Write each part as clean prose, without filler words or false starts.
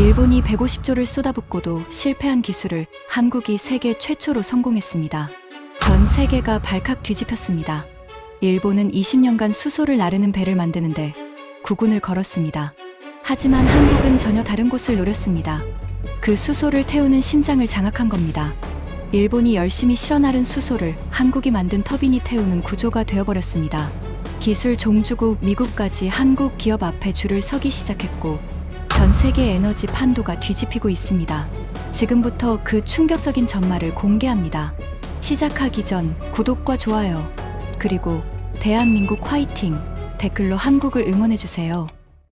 일본이 150조를 쏟아붓고도 실패한 기술을 한국이 세계 최초로 성공했습니다. 전 세계가 발칵 뒤집혔습니다. 일본은 20년간 수소를 나르는 배를 만드는데 국운을 걸었습니다. 하지만 한국은 전혀 다른 곳을 노렸습니다. 그 수소를 태우는 심장을 장악한 겁니다. 일본이 열심히 실어 나른 수소를 한국이 만든 터빈이 태우는 구조가 되어버렸습니다. 기술 종주국 미국까지 한국 기업 앞에 줄을 서기 시작했고 전 세계 에너지 판도가 뒤집히고 있습니다. 지금부터 그 충격적인 전말을 공개합니다. 시작하기 전 구독과 좋아요, 그리고 대한민국 화이팅! 댓글로 한국을 응원해주세요.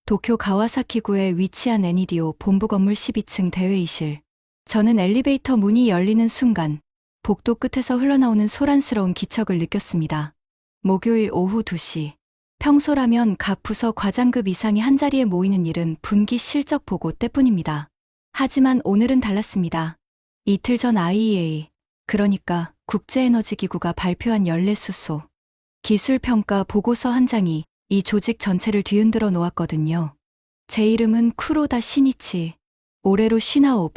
도쿄 가와사키구에 위치한 애니디오 본부 건물 12층 대회의실. 저는 엘리베이터 문이 열리는 순간 복도 끝에서 흘러나오는 소란스러운 기척을 느꼈습니다. 목요일 오후 2시. 평소라면 각 부서 과장급 이상이 한자리에 모이는 일은 분기 실적 보고 때뿐입니다. 하지만 오늘은 달랐습니다. 이틀 전 IEA, 그러니까 국제에너지기구가 발표한 연례수소 기술평가 보고서 한 장이 이 조직 전체를 뒤흔들어 놓았거든요. 제 이름은 쿠로다 시니치. 올해로 59,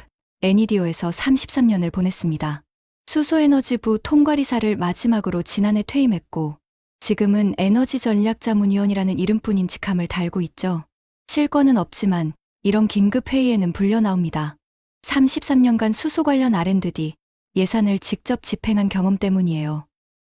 애니디오에서 33년을 보냈습니다. 수소에너지부 통과리사를 마지막으로 지난해 퇴임했고 지금은 에너지전략자문위원이라는 이름뿐인 직함을 달고 있죠. 실권은 없지만 이런 긴급회의에는 불려 나옵니다. 33년간 수소 관련 R&D 예산을 직접 집행한 경험 때문이에요.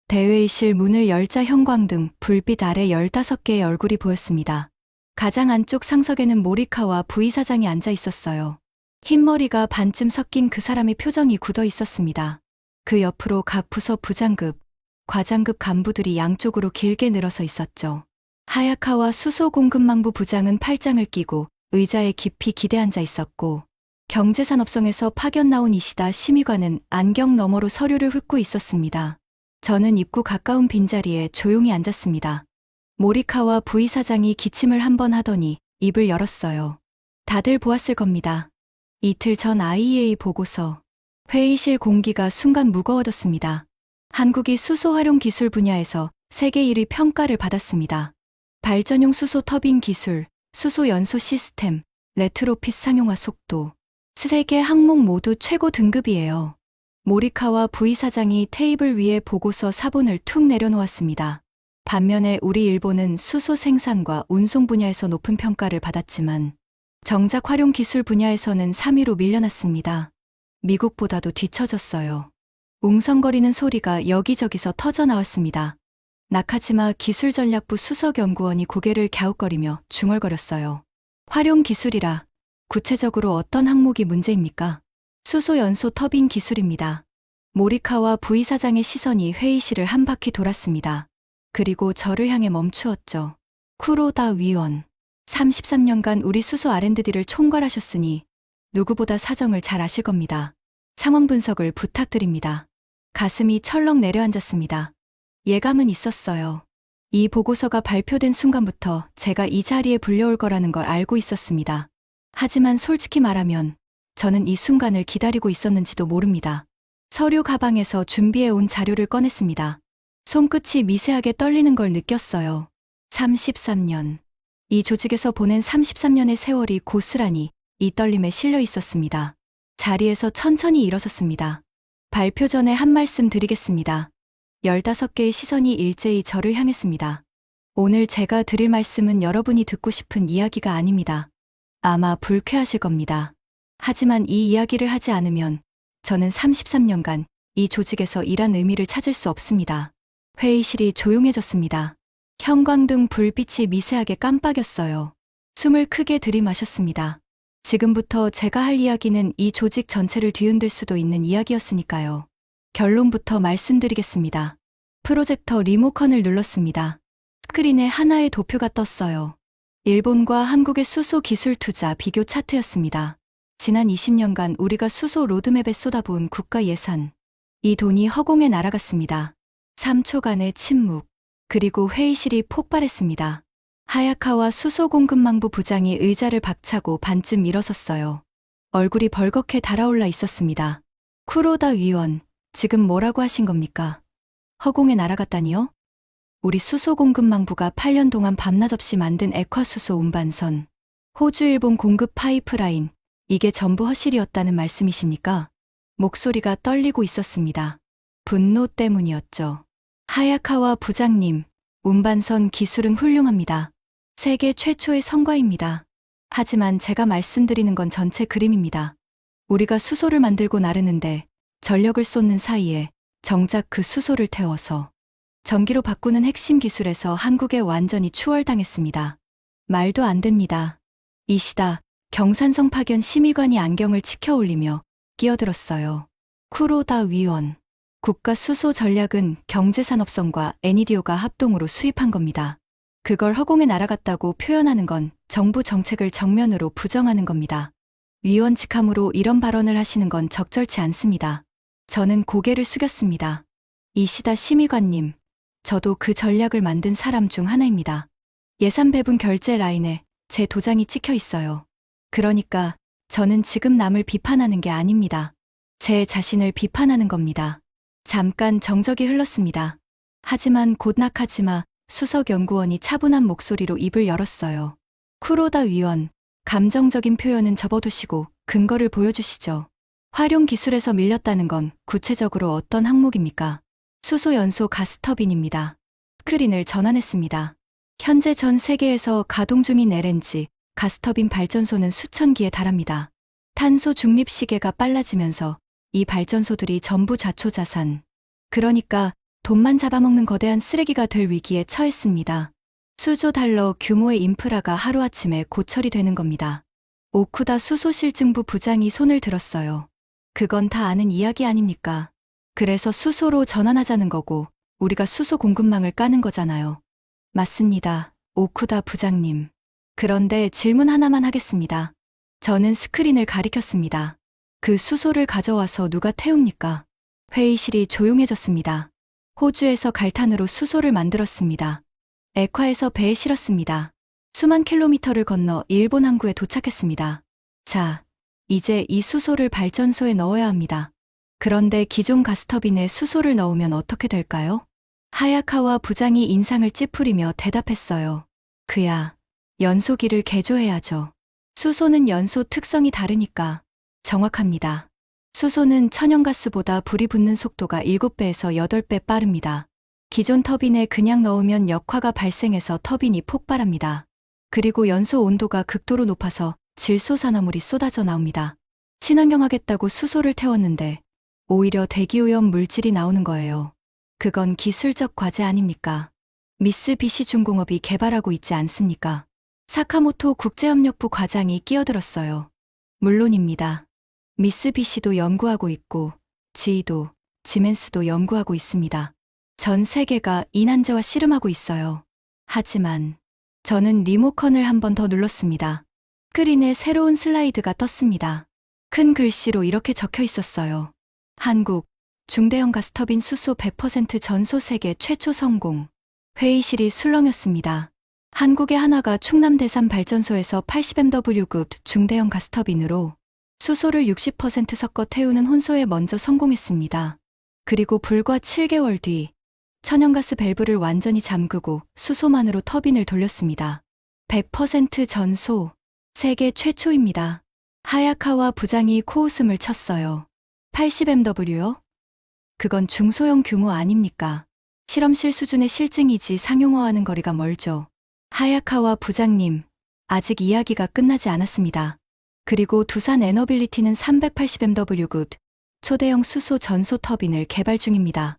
대회의실 문을 열자 형광등, 불빛 아래 15개의 얼굴이 보였습니다. 가장 안쪽 상석에는 모리카와 부이사장이 앉아 있었어요. 흰머리가 반쯤 섞인 그 사람의 표정이 굳어 있었습니다. 그 옆으로 각 부서 부장급, 과장급 간부들이 양쪽으로 길게 늘어서 있었죠. 하야카와 수소공급망부 부장은 팔짱을 끼고 의자에 깊이 기대앉아 있었고 경제산업성에서 파견 나온 이시다 심의관은 안경 너머로 서류를 훑고 있었습니다. 저는 입구 가까운 빈자리에 조용히 앉았습니다. 모리카와 부이사장이 기침을 한 번 하더니 입을 열었어요. 다들 보았을 겁니다. 이틀 전 IEA 보고서. 회의실 공기가 순간 무거워졌습니다. 한국이 수소 활용 기술 분야에서 세계 1위 평가를 받았습니다. 발전용 수소 터빈 기술, 수소 연소 시스템, 레트로핏 상용화 속도. 세계 항목 모두 최고 등급이에요. 모리카와 부이사장이 테이블 위에 보고서 사본을 툭 내려놓았습니다. 반면에 우리 일본은 수소 생산과 운송 분야에서 높은 평가를 받았지만 정작 활용 기술 분야에서는 3위로 밀려났습니다. 미국보다도 뒤처졌어요. 웅성거리는 소리가 여기저기서 터져 나왔습니다. 나카지마 기술전략부 수석연구원이 고개를 갸웃거리며 중얼거렸어요. 활용 기술이라 구체적으로 어떤 항목이 문제입니까? 수소 연소 터빈 기술입니다. 모리카와 부이사장의 시선이 회의실을 한 바퀴 돌았습니다. 그리고 저를 향해 멈추었죠. 쿠로다 위원. 33년간 우리 수소 R&D를 총괄하셨으니 누구보다 사정을 잘 아실 겁니다. 상황 분석을 부탁드립니다. 가슴이 철렁 내려앉았습니다. 예감은 있었어요. 이 보고서가 발표된 순간부터 제가 이 자리에 불려올 거라는 걸 알고 있었습니다. 하지만 솔직히 말하면 저는 이 순간을 기다리고 있었는지도 모릅니다. 서류 가방에서 준비해 온 자료를 꺼냈습니다. 손끝이 미세하게 떨리는 걸 느꼈어요. 33년. 이 조직에서 보낸 33년의 세월이 고스란히 이 떨림에 실려 있었습니다. 자리에서 천천히 일어섰습니다. 발표 전에 한 말씀 드리겠습니다. 15개의 시선이 일제히 저를 향했습니다. 오늘 제가 드릴 말씀은 여러분이 듣고 싶은 이야기가 아닙니다. 아마 불쾌하실 겁니다. 하지만 이 이야기를 하지 않으면 저는 33년간 이 조직에서 일한 의미를 찾을 수 없습니다. 회의실이 조용해졌습니다. 형광등 불빛이 미세하게 깜빡였어요. 숨을 크게 들이마셨습니다. 지금부터 제가 할 이야기는 이 조직 전체를 뒤흔들 수도 있는 이야기였으니까요. 결론부터 말씀드리겠습니다. 프로젝터 리모컨을 눌렀습니다. 스크린에 하나의 도표가 떴어요. 일본과 한국의 수소 기술 투자 비교 차트였습니다. 지난 20년간 우리가 수소 로드맵에 쏟아부은 국가 예산. 이 돈이 허공에 날아갔습니다. 3초간의 침묵. 그리고 회의실이 폭발했습니다. 하야카와 수소공급망부 부장이 의자를 박차고 반쯤 일어섰어요. 얼굴이 벌겋게 달아올라 있었습니다. 쿠로다 위원, 지금 뭐라고 하신 겁니까? 허공에 날아갔다니요? 우리 수소공급망부가 8년 동안 밤낮 없이 만든 액화수소 운반선, 호주 일본 공급 파이프라인, 이게 전부 허실이었다는 말씀이십니까? 목소리가 떨리고 있었습니다. 분노 때문이었죠. 하야카와 부장님, 운반선 기술은 훌륭합니다. 세계 최초의 성과입니다. 하지만 제가 말씀드리는 건 전체 그림입니다. 우리가 수소를 만들고 나르는데 전력을 쏟는 사이에 정작 그 수소를 태워서 전기로 바꾸는 핵심 기술에서 한국에 완전히 추월당했습니다. 말도 안 됩니다. 이시다, 경산성 파견 심의관이 안경을 치켜 올리며 끼어들었어요. 쿠로다 위원. 국가 수소 전략은 경제산업성과 애니디오가 합동으로 수입한 겁니다. 그걸 허공에 날아갔다고 표현하는 건 정부 정책을 정면으로 부정하는 겁니다. 위원 직함으로 이런 발언을 하시는 건 적절치 않습니다. 저는 고개를 숙였습니다. 이시다 심의관님, 저도 그 전략을 만든 사람 중 하나입니다. 예산 배분 결제 라인에 제 도장이 찍혀 있어요. 그러니까 저는 지금 남을 비판하는 게 아닙니다. 제 자신을 비판하는 겁니다. 잠깐 정적이 흘렀습니다. 하지만 곧 나카지마 수석연구원이 차분한 목소리로 입을 열었어요. 쿠로다 위원, 감정적인 표현은 접어두시고 근거를 보여주시죠. 활용 기술에서 밀렸다는 건 구체적으로 어떤 항목입니까? 수소 연소 가스터빈입니다. 스크린을 전환했습니다. 현재 전 세계에서 가동 중인 LNG, 가스터빈 발전소는 수천 기에 달합니다. 탄소 중립 시계가 빨라지면서 이 발전소들이 전부 좌초자산, 그러니까 돈만 잡아먹는 거대한 쓰레기가 될 위기에 처했습니다. 수조 달러 규모의 인프라가 하루아침에 고철이 되는 겁니다. 오쿠다 수소실증부 부장이 손을 들었어요. 그건 다 아는 이야기 아닙니까? 그래서 수소로 전환하자는 거고 우리가 수소 공급망을 까는 거잖아요. 맞습니다, 오쿠다 부장님. 그런데 질문 하나만 하겠습니다. 저는 스크린을 가리켰습니다. 그 수소를 가져와서 누가 태웁니까? 회의실이 조용해졌습니다. 호주에서 갈탄으로 수소를 만들었습니다. 액화에서 배에 실었습니다. 수만 킬로미터를 건너 일본 항구에 도착했습니다. 자, 이제 이 수소를 발전소에 넣어야 합니다. 그런데 기존 가스터빈에 수소를 넣으면 어떻게 될까요? 하야카와 부장이 인상을 찌푸리며 대답했어요. 그야, 연소기를 개조해야죠. 수소는 연소 특성이 다르니까. 정확합니다. 수소는 천연가스보다 불이 붙는 속도가 7배에서 8배 빠릅니다. 기존 터빈에 그냥 넣으면 역화가 발생해서 터빈이 폭발합니다. 그리고 연소 온도가 극도로 높아서 질소산화물이 쏟아져 나옵니다. 친환경하겠다고 수소를 태웠는데 오히려 대기오염 물질이 나오는 거예요. 그건 기술적 과제 아닙니까? 미쓰비시 중공업이 개발하고 있지 않습니까? 사카모토 국제협력부 과장이 끼어들었어요. 물론입니다. 미쓰비시도 연구하고 있고 지이도, 지멘스도 연구하고 있습니다. 전 세계가 이 난제와 씨름하고 있어요. 하지만 저는 리모컨을 한 번 더 눌렀습니다. 스크린에 새로운 슬라이드가 떴습니다. 큰 글씨로 이렇게 적혀 있었어요. 한국, 중대형 가스터빈 수소 100% 전소 세계 최초 성공. 회의실이 술렁였습니다. 한국의 한화가 충남 대산 발전소에서 80MW급 중대형 가스터빈으로 수소를 60% 섞어 태우는 혼소에 먼저 성공했습니다. 그리고 불과 7개월 뒤 천연가스 밸브를 완전히 잠그고 수소만으로 터빈을 돌렸습니다. 100% 전소, 세계 최초입니다. 하야카와 부장이 코웃음을 쳤어요. 80MW요? 그건 중소형 규모 아닙니까? 실험실 수준의 실증이지 상용화하는 거리가 멀죠. 하야카와 부장님, 아직 이야기가 끝나지 않았습니다. 그리고 두산 에너빌리티는 380MW급 초대형 수소 전소 터빈을 개발 중입니다.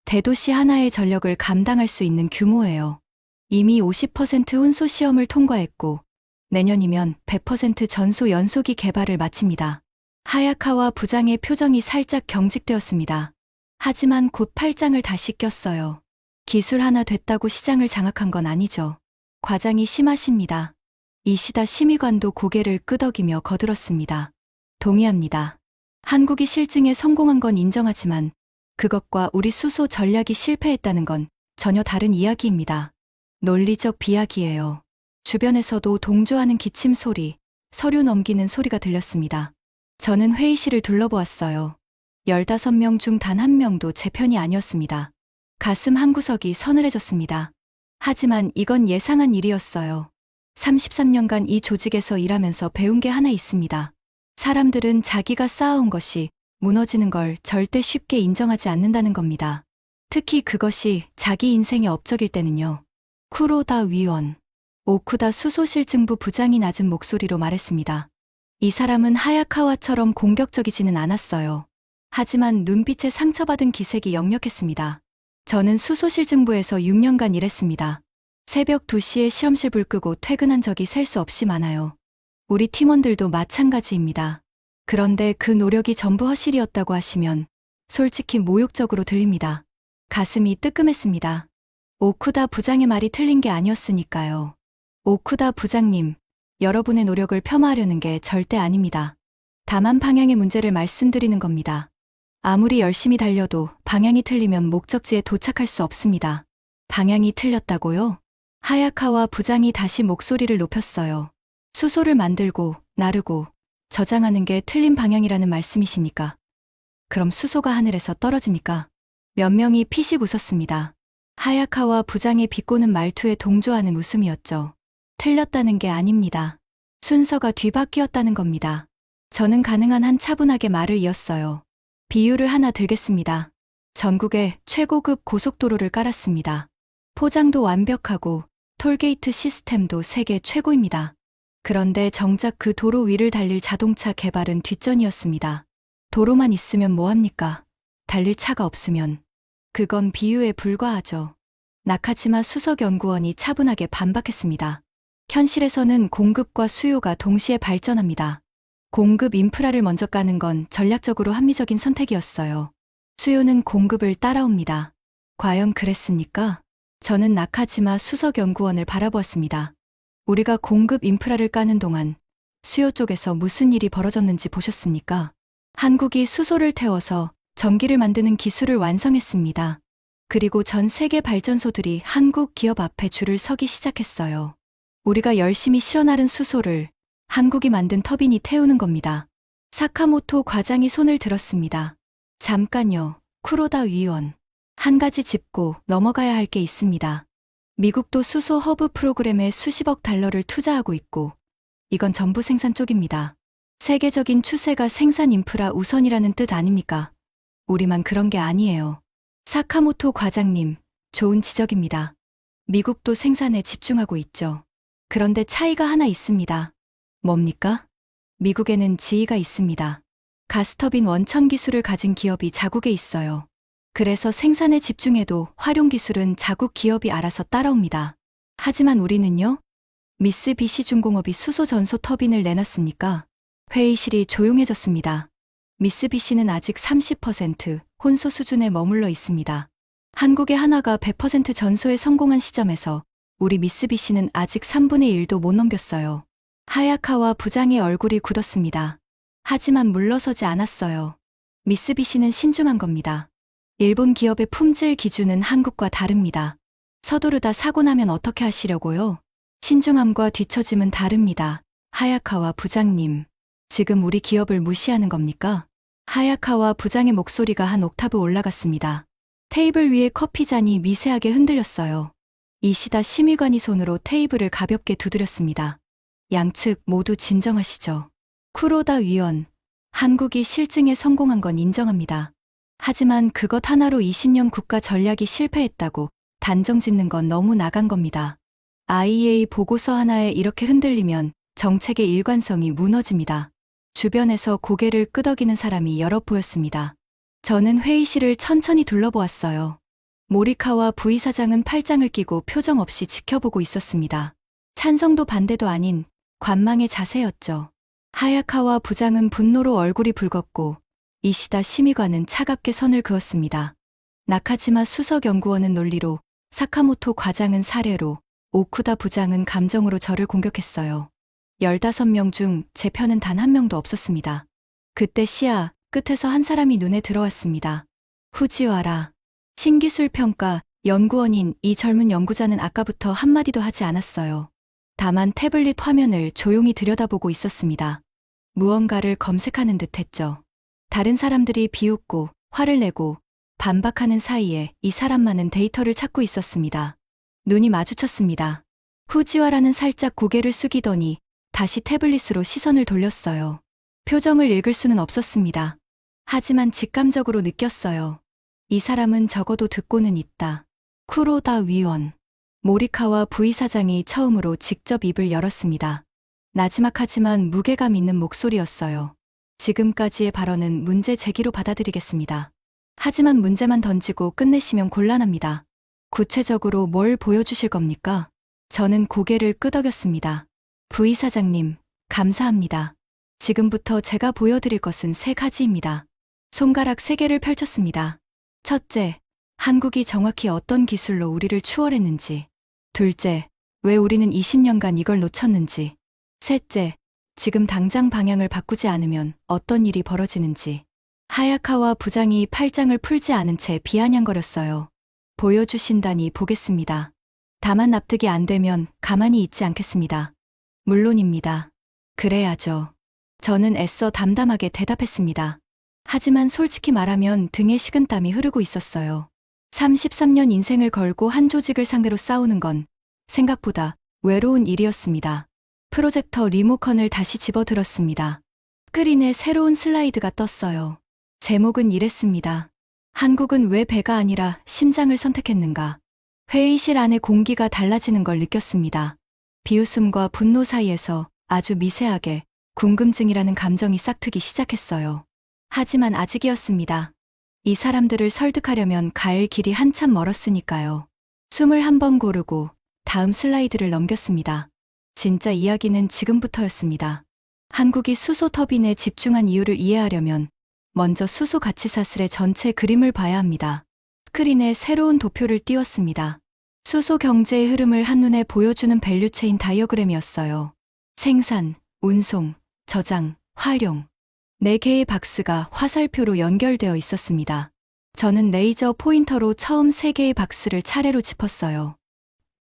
대도시 하나의 전력을 감당할 수 있는 규모예요. 이미 50% 혼소 시험을 통과했고 내년이면 100% 전소 연소기 개발을 마칩니다. 하야카와 부장의 표정이 살짝 경직되었습니다. 하지만 곧 팔짱을 다시 꼈어요. 기술 하나 됐다고 시장을 장악한 건 아니죠. 과장이 심하십니다. 이시다 심의관도 고개를 끄덕이며 거들었습니다. 동의합니다. 한국이 실증에 성공한 건 인정하지만 그것과 우리 수소 전략이 실패했다는 건 전혀 다른 이야기입니다. 논리적 비약이에요. 주변에서도 동조하는 기침 소리, 서류 넘기는 소리가 들렸습니다. 저는 회의실을 둘러보았어요. 15명 중 단 한 명도 제 편이 아니었습니다. 가슴 한구석이 서늘해졌습니다. 하지만 이건 예상한 일이었어요. 33년간 이 조직에서 일하면서 배운 게 하나 있습니다. 사람들은 자기가 쌓아온 것이 무너지는 걸 절대 쉽게 인정하지 않는다는 겁니다. 특히 그것이 자기 인생의 업적일 때는요. 쿠로다 위원, 오쿠다 수소실증부 부장이 낮은 목소리로 말했습니다. 이 사람은 하야카와처럼 공격적이지는 않았어요. 하지만 눈빛에 상처받은 기색이 역력했습니다. 저는 수소실증부에서 6년간 일했습니다. 새벽 2시에 실험실 불 끄고 퇴근한 적이 셀 수 없이 많아요. 우리 팀원들도 마찬가지입니다. 그런데 그 노력이 전부 허실이었다고 하시면 솔직히 모욕적으로 들립니다. 가슴이 뜨끔했습니다. 오쿠다 부장의 말이 틀린 게 아니었으니까요. 오쿠다 부장님, 여러분의 노력을 폄하하려는 게 절대 아닙니다. 다만 방향의 문제를 말씀드리는 겁니다. 아무리 열심히 달려도 방향이 틀리면 목적지에 도착할 수 없습니다. 방향이 틀렸다고요? 하야카와 부장이 다시 목소리를 높였어요. 수소를 만들고, 나르고, 저장하는 게 틀린 방향이라는 말씀이십니까? 그럼 수소가 하늘에서 떨어집니까? 몇 명이 피식 웃었습니다. 하야카와 부장의 비꼬는 말투에 동조하는 웃음이었죠. 틀렸다는 게 아닙니다. 순서가 뒤바뀌었다는 겁니다. 저는 가능한 한 차분하게 말을 이었어요. 비유를 하나 들겠습니다. 전국에 최고급 고속도로를 깔았습니다. 포장도 완벽하고 톨게이트 시스템도 세계 최고입니다. 그런데 정작 그 도로 위를 달릴 자동차 개발은 뒷전이었습니다. 도로만 있으면 뭐합니까? 달릴 차가 없으면. 그건 비유에 불과하죠. 나카지마 수석연구원이 차분하게 반박했습니다. 현실에서는 공급과 수요가 동시에 발전합니다. 공급 인프라를 먼저 까는 건 전략적으로 합리적인 선택이었어요. 수요는 공급을 따라옵니다. 과연 그랬습니까? 저는 나카지마 수석연구원을 바라보았습니다. 우리가 공급 인프라를 까는 동안 수요 쪽에서 무슨 일이 벌어졌는지 보셨습니까? 한국이 수소를 태워서 전기를 만드는 기술을 완성했습니다. 그리고 전 세계 발전소들이 한국 기업 앞에 줄을 서기 시작했어요. 우리가 열심히 실어나른 수소를 한국이 만든 터빈이 태우는 겁니다. 사카모토 과장이 손을 들었습니다. 잠깐요, 쿠로다 위원. 한 가지 짚고 넘어가야 할 게 있습니다. 미국도 수소 허브 프로그램에 수십억 달러를 투자하고 있고, 이건 전부 생산 쪽입니다. 세계적인 추세가 생산 인프라 우선이라는 뜻 아닙니까? 우리만 그런 게 아니에요. 사카모토 과장님, 좋은 지적입니다. 미국도 생산에 집중하고 있죠. 그런데 차이가 하나 있습니다. 뭡니까? 미국에는 지위가 있습니다. 가스터빈 원천 기술을 가진 기업이 자국에 있어요. 그래서 생산에 집중해도 활용 기술은 자국 기업이 알아서 따라옵니다. 하지만 우리는요? 미쓰비시 중공업이 수소 전소 터빈을 내놨습니까? 회의실이 조용해졌습니다. 미쓰비시는 아직 30% 혼소 수준에 머물러 있습니다. 한국의 한화가 100% 전소에 성공한 시점에서 우리 미쓰비시는 아직 3분의 1도 못 넘겼어요. 하야카와 부장의 얼굴이 굳었습니다. 하지만 물러서지 않았어요. 미쓰비시는 신중한 겁니다. 일본 기업의 품질 기준은 한국과 다릅니다. 서두르다 사고 나면 어떻게 하시려고요? 신중함과 뒤처짐은 다릅니다. 하야카와 부장님, 지금 우리 기업을 무시하는 겁니까? 하야카와 부장의 목소리가 한 옥타브 올라갔습니다. 테이블 위에 커피잔이 미세하게 흔들렸어요. 이시다 심의관이 손으로 테이블을 가볍게 두드렸습니다. 양측 모두 진정하시죠. 쿠로다 위원, 한국이 실증에 성공한 건 인정합니다. 하지만 그것 하나로 20년 국가 전략이 실패했다고 단정 짓는 건 너무 나간 겁니다. IEA 보고서 하나에 이렇게 흔들리면 정책의 일관성이 무너집니다. 주변에서 고개를 끄덕이는 사람이 여러 보였습니다. 저는 회의실을 천천히 둘러보았어요. 모리카와 부이사장은 팔짱을 끼고 표정 없이 지켜보고 있었습니다. 찬성도 반대도 아닌 관망의 자세였죠. 하야카와 부장은 분노로 얼굴이 붉었고 이시다 심의관은 차갑게 선을 그었습니다. 나카지마 수석연구원은 논리로, 사카모토 과장은 사례로, 오쿠다 부장은 감정으로 저를 공격했어요. 15명 중 제 편은 단 한 명도 없었습니다. 그때 시야 끝에서 한 사람이 눈에 들어왔습니다. 후지와라. 신기술 평가 연구원인 이 젊은 연구자는 아까부터 한마디도 하지 않았어요. 다만 태블릿 화면을 조용히 들여다보고 있었습니다. 무언가를 검색하는 듯 했죠. 다른 사람들이 비웃고 화를 내고 반박하는 사이에 이 사람만은 데이터를 찾고 있었습니다. 눈이 마주쳤습니다. 후지와라는 살짝 고개를 숙이더니 다시 태블릿으로 시선을 돌렸어요. 표정을 읽을 수는 없었습니다. 하지만 직감적으로 느꼈어요. 이 사람은 적어도 듣고는 있다. 쿠로다 위원. 모리카와 부이사장이 처음으로 직접 입을 열었습니다. 나지막하지만 무게감 있는 목소리였어요. 지금까지의 발언은 문제 제기로 받아들이겠습니다. 하지만 문제만 던지고 끝내시면 곤란합니다. 구체적으로 뭘 보여주실 겁니까? 저는 고개를 끄덕였습니다. 부이사장님, 감사합니다. 지금부터 제가 보여드릴 것은 3가지입니다. 손가락 3개를 펼쳤습니다. 첫째, 한국이 정확히 어떤 기술로 우리를 추월했는지. 둘째, 왜 우리는 20년간 이걸 놓쳤는지. 셋째, 지금 당장 방향을 바꾸지 않으면 어떤 일이 벌어지는지. 하야카와 부장이 팔짱을 풀지 않은 채 비아냥거렸어요. 보여주신다니 보겠습니다. 다만 납득이 안 되면 가만히 있지 않겠습니다. 물론입니다. 그래야죠. 저는 애써 담담하게 대답했습니다. 하지만 솔직히 말하면 등에 식은땀이 흐르고 있었어요. 33년 인생을 걸고 한 조직을 상대로 싸우는 건 생각보다 외로운 일이었습니다. 프로젝터 리모컨을 다시 집어들었습니다. 스크린에 새로운 슬라이드가 떴어요. 제목은 이랬습니다. 한국은 왜 배가 아니라 심장을 선택했는가? 회의실 안의 공기가 달라지는 걸 느꼈습니다. 비웃음과 분노 사이에서 아주 미세하게 궁금증이라는 감정이 싹트기 시작했어요. 하지만 아직이었습니다. 이 사람들을 설득하려면 갈 길이 한참 멀었으니까요. 숨을 한번 고르고 다음 슬라이드를 넘겼습니다. 진짜 이야기는 지금부터였습니다. 한국이 수소 터빈에 집중한 이유를 이해하려면 먼저 수소 가치사슬의 전체 그림을 봐야 합니다. 스크린에 새로운 도표를 띄웠습니다. 수소 경제의 흐름을 한눈에 보여주는 밸류체인 다이어그램이었어요. 생산, 운송, 저장, 활용. 4개의 박스가 화살표로 연결되어 있었습니다. 저는 레이저 포인터로 처음 3개의 박스를 차례로 짚었어요.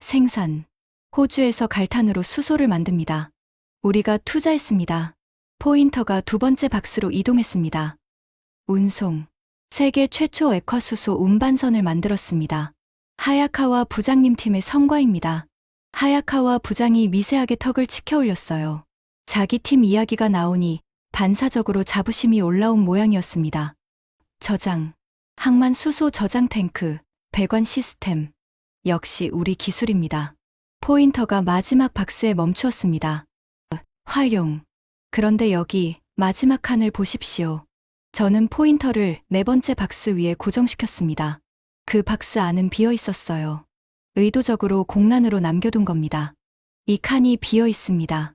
생산. 호주에서 갈탄으로 수소를 만듭니다. 우리가 투자했습니다. 포인터가 2번째 박스로 이동했습니다. 운송. 세계 최초 액화수소 운반선을 만들었습니다. 하야카와 부장님 팀의 성과입니다. 하야카와 부장이 미세하게 턱을 치켜 올렸어요. 자기 팀 이야기가 나오니 반사적으로 자부심이 올라온 모양이었습니다. 저장. 항만 수소 저장 탱크, 배관 시스템. 역시 우리 기술입니다. 포인터가 마지막 박스에 멈추었습니다. 활용. 그런데 여기 마지막 칸을 보십시오. 저는 포인터를 4번째 박스 위에 고정시켰습니다. 그 박스 안은 비어 있었어요. 의도적으로 공란으로 남겨둔 겁니다. 이 칸이 비어 있습니다.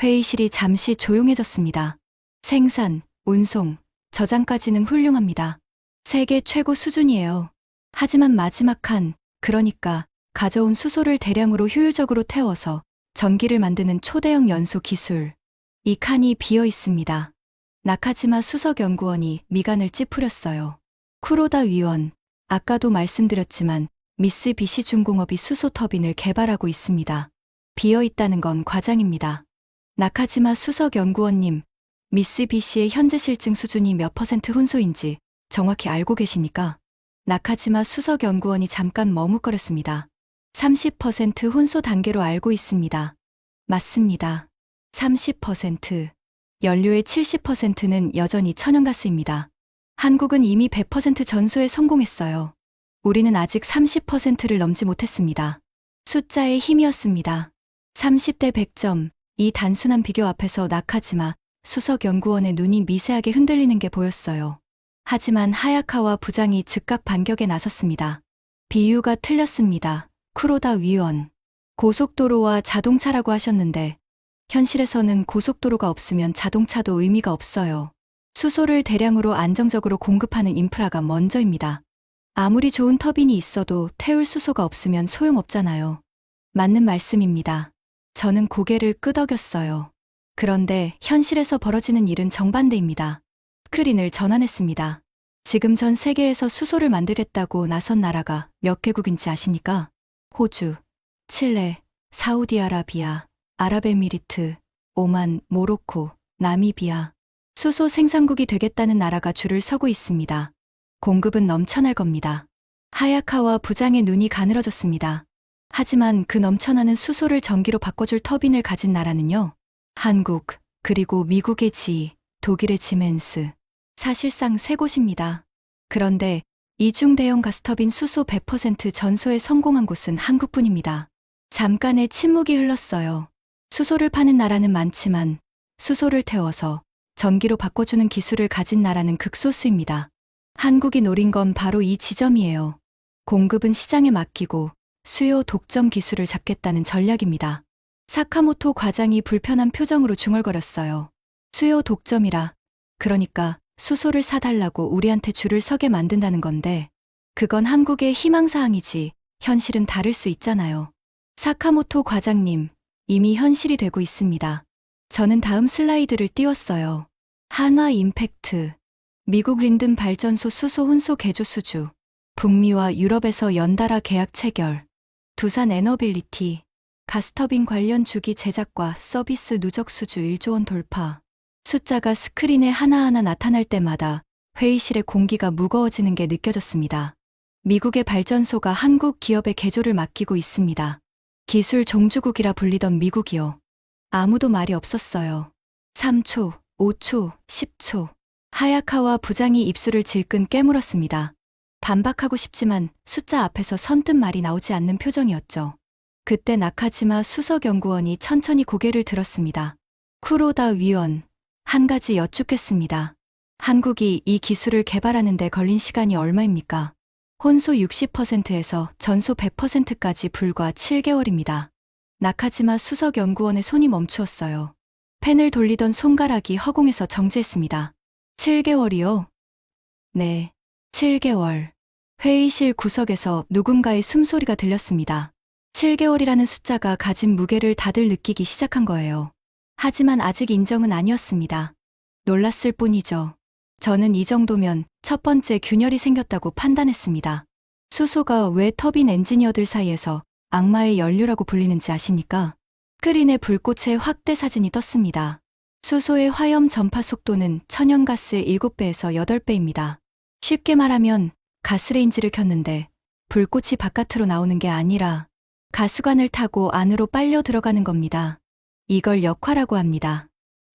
회의실이 잠시 조용해졌습니다. 생산, 운송, 저장까지는 훌륭합니다. 세계 최고 수준이에요. 하지만 마지막 칸, 그러니까 가져온 수소를 대량으로 효율적으로 태워서 전기를 만드는 초대형 연소 기술. 이 칸이 비어 있습니다. 나카지마 수석연구원이 미간을 찌푸렸어요. 쿠로다 위원, 아까도 말씀드렸지만 미쓰비시 중공업이 수소 터빈을 개발하고 있습니다. 비어 있다는 건 과장입니다. 나카지마 수석연구원님, 미쓰비시의 현재 실증 수준이 몇 % 혼소인지 정확히 알고 계십니까? 나카지마 수석연구원이 잠깐 머뭇거렸습니다. 30% 혼소 단계로 알고 있습니다. 맞습니다. 30%. 연료의 70%는 여전히 천연가스입니다. 한국은 이미 100% 전소에 성공했어요. 우리는 아직 30%를 넘지 못했습니다. 숫자의 힘이었습니다. 30대 100점, 이 단순한 비교 앞에서 나카지마 수석연구원의 눈이 미세하게 흔들리는 게 보였어요. 하지만 하야카와 부장이 즉각 반격에 나섰습니다. 비유가 틀렸습니다. 쿠로다 위원. 고속도로와 자동차라고 하셨는데 현실에서는 고속도로가 없으면 자동차도 의미가 없어요. 수소를 대량으로 안정적으로 공급하는 인프라가 먼저입니다. 아무리 좋은 터빈이 있어도 태울 수소가 없으면 소용없잖아요. 맞는 말씀입니다. 저는 고개를 끄덕였어요. 그런데 현실에서 벌어지는 일은 정반대입니다. 스크린을 전환했습니다. 지금 전 세계에서 수소를 만들겠다고 나선 나라가 몇 개국인지 아십니까? 호주, 칠레, 사우디아라비아, 아랍에미리트, 오만, 모로코, 나미비아. 수소 생산국이 되겠다는 나라가 줄을 서고 있습니다. 공급은 넘쳐날 겁니다. 하야카와 부장의 눈이 가늘어졌습니다. 하지만 그 넘쳐나는 수소를 전기로 바꿔줄 터빈을 가진 나라는요. 한국, 그리고 미국의 지위, 독일의 지멘스. 사실상 세 곳입니다. 그런데 이중 대형 가스터빈 수소 100% 전소에 성공한 곳은 한국뿐입니다. 잠깐의 침묵이 흘렀어요. 수소를 파는 나라는 많지만 수소를 태워서 전기로 바꿔주는 기술을 가진 나라는 극소수입니다. 한국이 노린 건 바로 이 지점이에요. 공급은 시장에 맡기고 수요 독점 기술을 잡겠다는 전략입니다. 사카모토 과장이 불편한 표정으로 중얼거렸어요. 수요 독점이라, 그러니까 수소를 사달라고 우리한테 줄을 서게 만든다는 건데, 그건 한국의 희망사항이지 현실은 다를 수 있잖아요. 사카모토 과장님, 이미 현실이 되고 있습니다. 저는 다음 슬라이드를 띄웠어요. 한화 임팩트, 미국 린든 발전소 수소 혼소 개조 수주, 북미와 유럽에서 연달아 계약 체결, 두산 에너빌리티, 가스터빈 관련 주기 제작과 서비스 누적 수주 1조 원 돌파. 숫자가 스크린에 하나하나 나타날 때마다 회의실의 공기가 무거워지는 게 느껴졌습니다. 미국의 발전소가 한국 기업의 개조를 맡기고 있습니다. 기술 종주국이라 불리던 미국이요. 아무도 말이 없었어요. 3초, 5초, 10초. 하야카와 부장이 입술을 질끈 깨물었습니다. 반박하고 싶지만 숫자 앞에서 선뜻 말이 나오지 않는 표정이었죠. 그때 나카지마 수석연구원이 천천히 고개를 들었습니다. 쿠로다 위원, 한 가지 여쭙겠습니다. 한국이 이 기술을 개발하는 데 걸린 시간이 얼마입니까? 혼소 60%에서 전소 100%까지 불과 7개월입니다. 나카지마 수석연구원의 손이 멈추었어요. 펜을 돌리던 손가락이 허공에서 정지했습니다. 7개월이요? 네, 7개월. 회의실 구석에서 누군가의 숨소리가 들렸습니다. 7개월이라는 숫자가 가진 무게를 다들 느끼기 시작한 거예요. 하지만 아직 인정은 아니었습니다. 놀랐을 뿐이죠. 저는 이 정도면 첫 번째 균열이 생겼다고 판단했습니다. 수소가 왜 터빈 엔지니어들 사이에서 악마의 연료라고 불리는지 아십니까? 스크린에 불꽃의 확대 사진이 떴습니다. 수소의 화염 전파 속도는 천연가스의 7배에서 8배입니다. 쉽게 말하면 가스레인지를 켰는데 불꽃이 바깥으로 나오는 게 아니라 가스관을 타고 안으로 빨려 들어가는 겁니다. 이걸 역화라고 합니다.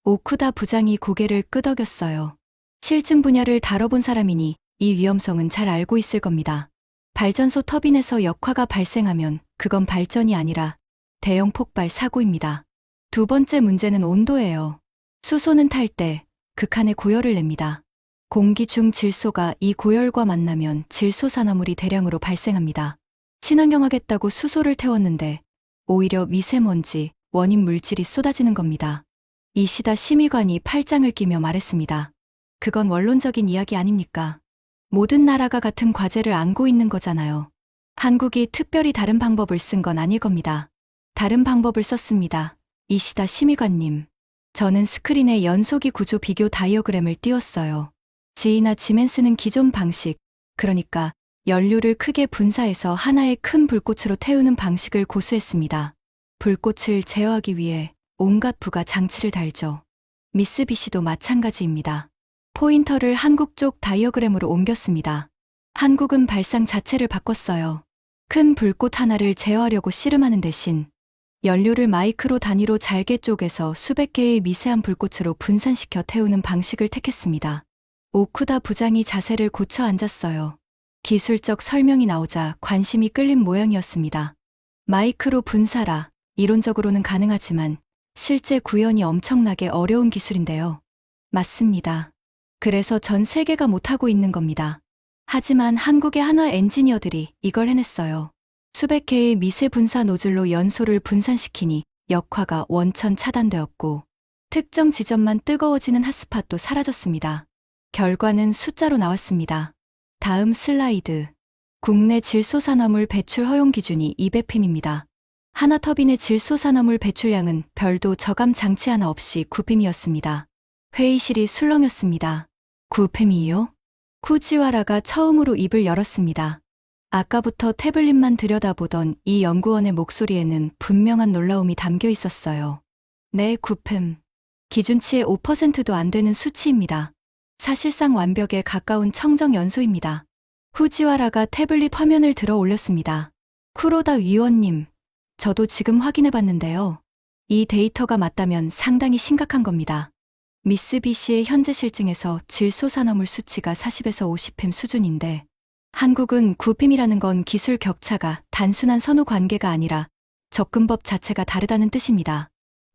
오쿠다 부장이 고개를 끄덕였어요. 실증 분야를 다뤄본 사람이니 이 위험성은 잘 알고 있을 겁니다. 발전소 터빈에서 역화가 발생하면 그건 발전이 아니라 대형 폭발 사고입니다. 두 번째 문제는 온도예요. 수소는 탈 때 극한의 고열을 냅니다. 공기 중 질소가 이 고열과 만나면 질소산화물이 대량으로 발생합니다. 친환경하겠다고 수소를 태웠는데 오히려 미세먼지, 원인 물질이 쏟아지는 겁니다. 이시다 심의관이 팔짱을 끼며 말했습니다. 그건 원론적인 이야기 아닙니까? 모든 나라가 같은 과제를 안고 있는 거잖아요. 한국이 특별히 다른 방법을 쓴 건 아닐 겁니다. 다른 방법을 썼습니다. 이시다 심의관님. 저는 스크린에 연소기 구조 비교 다이어그램을 띄웠어요. 지이나 지멘스는 기존 방식, 그러니까 연료를 크게 분사해서 하나의 큰 불꽃으로 태우는 방식을 고수했습니다. 불꽃을 제어하기 위해 온갖 부가 장치를 달죠. 미쓰비시도 마찬가지입니다. 포인터를 한국 쪽 다이어그램으로 옮겼습니다. 한국은 발상 자체를 바꿨어요. 큰 불꽃 하나를 제어하려고 씨름하는 대신 연료를 마이크로 단위로 잘게 쪼개서 수백 개의 미세한 불꽃으로 분산시켜 태우는 방식을 택했습니다. 오쿠다 부장이 자세를 고쳐 앉았어요. 기술적 설명이 나오자 관심이 끌린 모양이었습니다. 마이크로 분사라, 이론적으로는 가능하지만 실제 구현이 엄청나게 어려운 기술인데요. 맞습니다. 그래서 전 세계가 못하고 있는 겁니다. 하지만 한국의 한화 엔지니어들이 이걸 해냈어요. 수백 개의 미세 분사 노즐로 연소를 분산시키니 역화가 원천 차단되었고 특정 지점만 뜨거워지는 핫스팟도 사라졌습니다. 결과는 숫자로 나왔습니다. 다음 슬라이드. 국내 질소산화물 배출 허용 기준이 200핌입니다. 하나터빈의 질소산화물 배출량은 별도 저감 장치 하나 없이 9핌이었습니다. 회의실이 술렁였습니다. 9핌이요? 쿠지와라가 처음으로 입을 열었습니다. 아까부터 태블릿만 들여다보던 이 연구원의 목소리에는 분명한 놀라움이 담겨 있었어요. 네, 9핌. 기준치의 5%도 안 되는 수치입니다. 사실상 완벽에 가까운 청정 연소입니다. 후지와라가 태블릿 화면을 들어 올렸습니다. 쿠로다 위원님, 저도 지금 확인해 봤는데요. 이 데이터가 맞다면 상당히 심각한 겁니다. 미쓰비시의 현재 실증에서 질소산화물 수치가 40에서 50ힴ 수준인데 한국은 9ힴ이라는 건 기술 격차가 단순한 선후 관계가 아니라 접근법 자체가 다르다는 뜻입니다.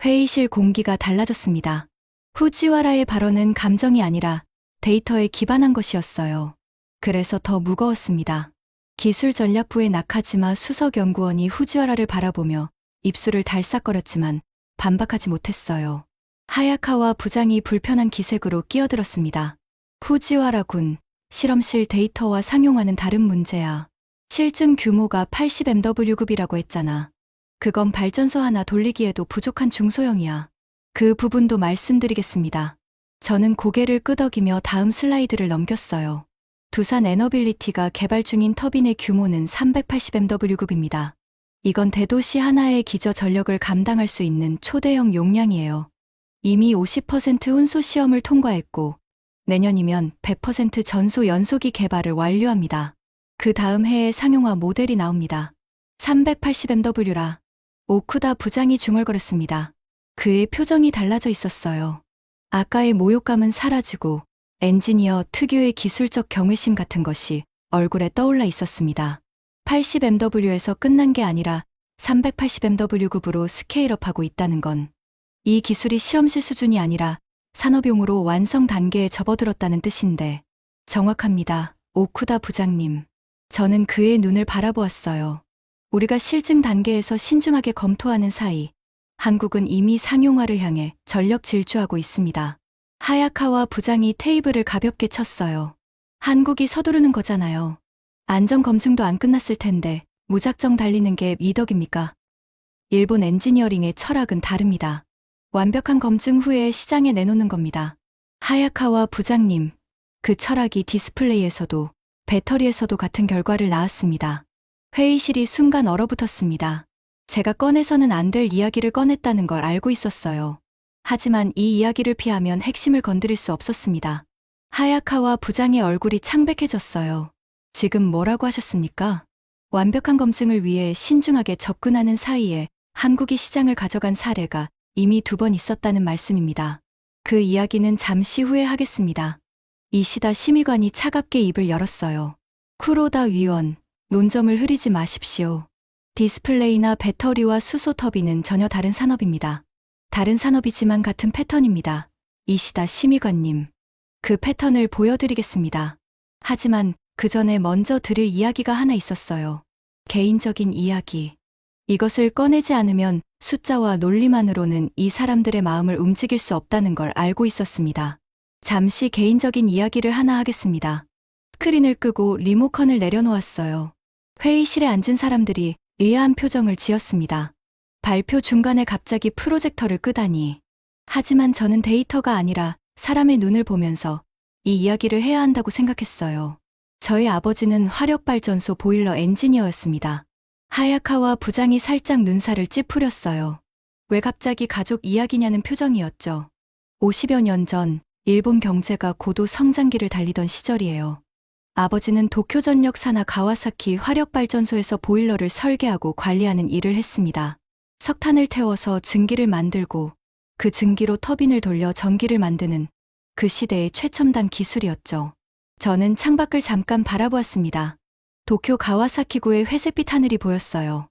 회의실 공기가 달라졌습니다. 후지와라의 발언은 감정이 아니라 데이터에 기반한 것이었어요. 그래서 더 무거웠습니다. 기술전략부의 나카지마 수석연구원이 후지와라를 바라보며 입술을 달싹거렸지만 반박하지 못했어요. 하야카와 부장이 불편한 기색으로 끼어들었습니다. 후지와라 군, 실험실 데이터와 상용화는 다른 문제야. 실증 규모가 80MW급이라고 했잖아. 그건 발전소 하나 돌리기에도 부족한 중소형이야. 그 부분도 말씀드리겠습니다. 저는 고개를 끄덕이며 다음 슬라이드를 넘겼어요. 두산 에너빌리티가 개발 중인 터빈의 규모는 380MW급입니다. 이건 대도시 하나의 기저 전력을 감당할 수 있는 초대형 용량이에요. 이미 50% 운소 시험을 통과했고 내년이면 100% 전소 연소기 개발을 완료합니다. 그 다음 해에 상용화 모델이 나옵니다. 380MW라. 오쿠다 부장이 중얼거렸습니다. 그의 표정이 달라져 있었어요. 아까의 모욕감은 사라지고 엔지니어 특유의 기술적 경외심 같은 것이 얼굴에 떠올라 있었습니다. 80MW에서 끝난 게 아니라 380MW급으로 스케일업하고 있다는 건 이 기술이 실험실 수준이 아니라 산업용으로 완성 단계에 접어들었다는 뜻인데 정확합니다. 오쿠다 부장님. 저는 그의 눈을 바라보았어요. 우리가 실증 단계에서 신중하게 검토하는 사이 한국은 이미 상용화를 향해 전력 질주하고 있습니다. 하야카와 부장이 테이블을 가볍게 쳤어요. 한국이 서두르는 거잖아요. 안전검증도 안 끝났을 텐데 무작정 달리는 게 이덕입니까? 일본 엔지니어링의 철학은 다릅니다. 완벽한 검증 후에 시장에 내놓는 겁니다. 하야카와 부장님, 그 철학이 디스플레이에서도 배터리에서도 같은 결과를 낳았습니다. 회의실이 순간 얼어붙었습니다. 제가 꺼내서는 안 될 이야기를 꺼냈다는 걸 알고 있었어요. 하지만 이 이야기를 피하면 핵심을 건드릴 수 없었습니다. 하야카와 부장의 얼굴이 창백해졌어요. 지금 뭐라고 하셨습니까? 완벽한 검증을 위해 신중하게 접근하는 사이에 한국이 시장을 가져간 사례가 이미 2번 있었다는 말씀입니다. 그 이야기는 잠시 후에 하겠습니다. 이시다 심의관이 차갑게 입을 열었어요. 쿠로다 위원, 논점을 흐리지 마십시오. 디스플레이나 배터리와 수소 터빈은 전혀 다른 산업입니다. 다른 산업이지만 같은 패턴입니다. 이시다 심의관님. 그 패턴을 보여드리겠습니다. 하지만 그 전에 먼저 드릴 이야기가 하나 있었어요. 개인적인 이야기. 이것을 꺼내지 않으면 숫자와 논리만으로는 이 사람들의 마음을 움직일 수 없다는 걸 알고 있었습니다. 잠시 개인적인 이야기를 하나 하겠습니다. 스크린을 끄고 리모컨을 내려놓았어요. 회의실에 앉은 사람들이 의아한 표정을 지었습니다. 발표 중간에 갑자기 프로젝터를 끄다니. 하지만 저는 데이터가 아니라 사람의 눈을 보면서 이 이야기를 해야 한다고 생각했어요. 저희 아버지는 화력발전소 보일러 엔지니어였습니다. 하야카와 부장이 살짝 눈살을 찌푸렸어요. 왜 갑자기 가족 이야기냐는 표정이었죠. 50여 년 전 일본 경제가 고도 성장기를 달리던 시절이에요. 아버지는 도쿄전력 산하 가와사키 화력발전소에서 보일러를 설계하고 관리하는 일을 했습니다. 석탄을 태워서 증기를 만들고 그 증기로 터빈을 돌려 전기를 만드는 그 시대의 최첨단 기술이었죠. 저는 창밖을 잠깐 바라보았습니다. 도쿄 가와사키구의 회색빛 하늘이 보였어요.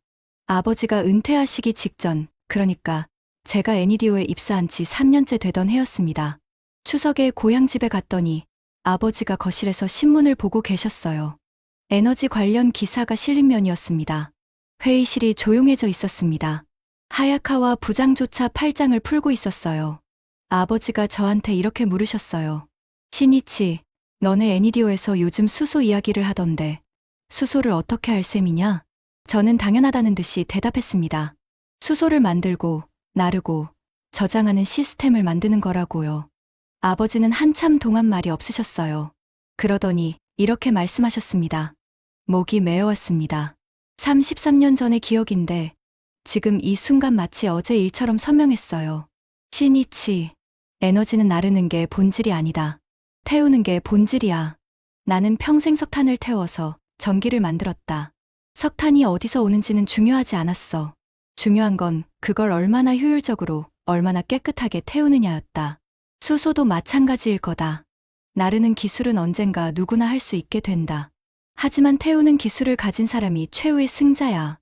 아버지가 은퇴하시기 직전, 그러니까 제가 애니디오에 입사한 지 3년째 되던 해였습니다. 추석에 고향집에 갔더니 아버지가 거실에서 신문을 보고 계셨어요. 에너지 관련 기사가 실린 면이었습니다. 회의실이 조용해져 있었습니다. 하야카와 부장조차 팔짱을 풀고 있었어요. 아버지가 저한테 이렇게 물으셨어요. 신이치, 너네 애니디오에서 요즘 수소 이야기를 하던데 수소를 어떻게 할 셈이냐? 저는 당연하다는 듯이 대답했습니다. 수소를 만들고 나르고 저장하는 시스템을 만드는 거라고요. 아버지는 한참 동안 말이 없으셨어요. 그러더니 이렇게 말씀하셨습니다. 목이 메어왔습니다. 33년 전의 기억인데 지금 이 순간 마치 어제 일처럼 선명했어요. 신이치, 에너지는 나르는 게 본질이 아니다. 태우는 게 본질이야. 나는 평생 석탄을 태워서 전기를 만들었다. 석탄이 어디서 오는지는 중요하지 않았어. 중요한 건 그걸 얼마나 효율적으로, 얼마나 깨끗하게 태우느냐였다. 수소도 마찬가지일 거다. 나르는 기술은 언젠가 누구나 할 수 있게 된다. 하지만 태우는 기술을 가진 사람이 최후의 승자야.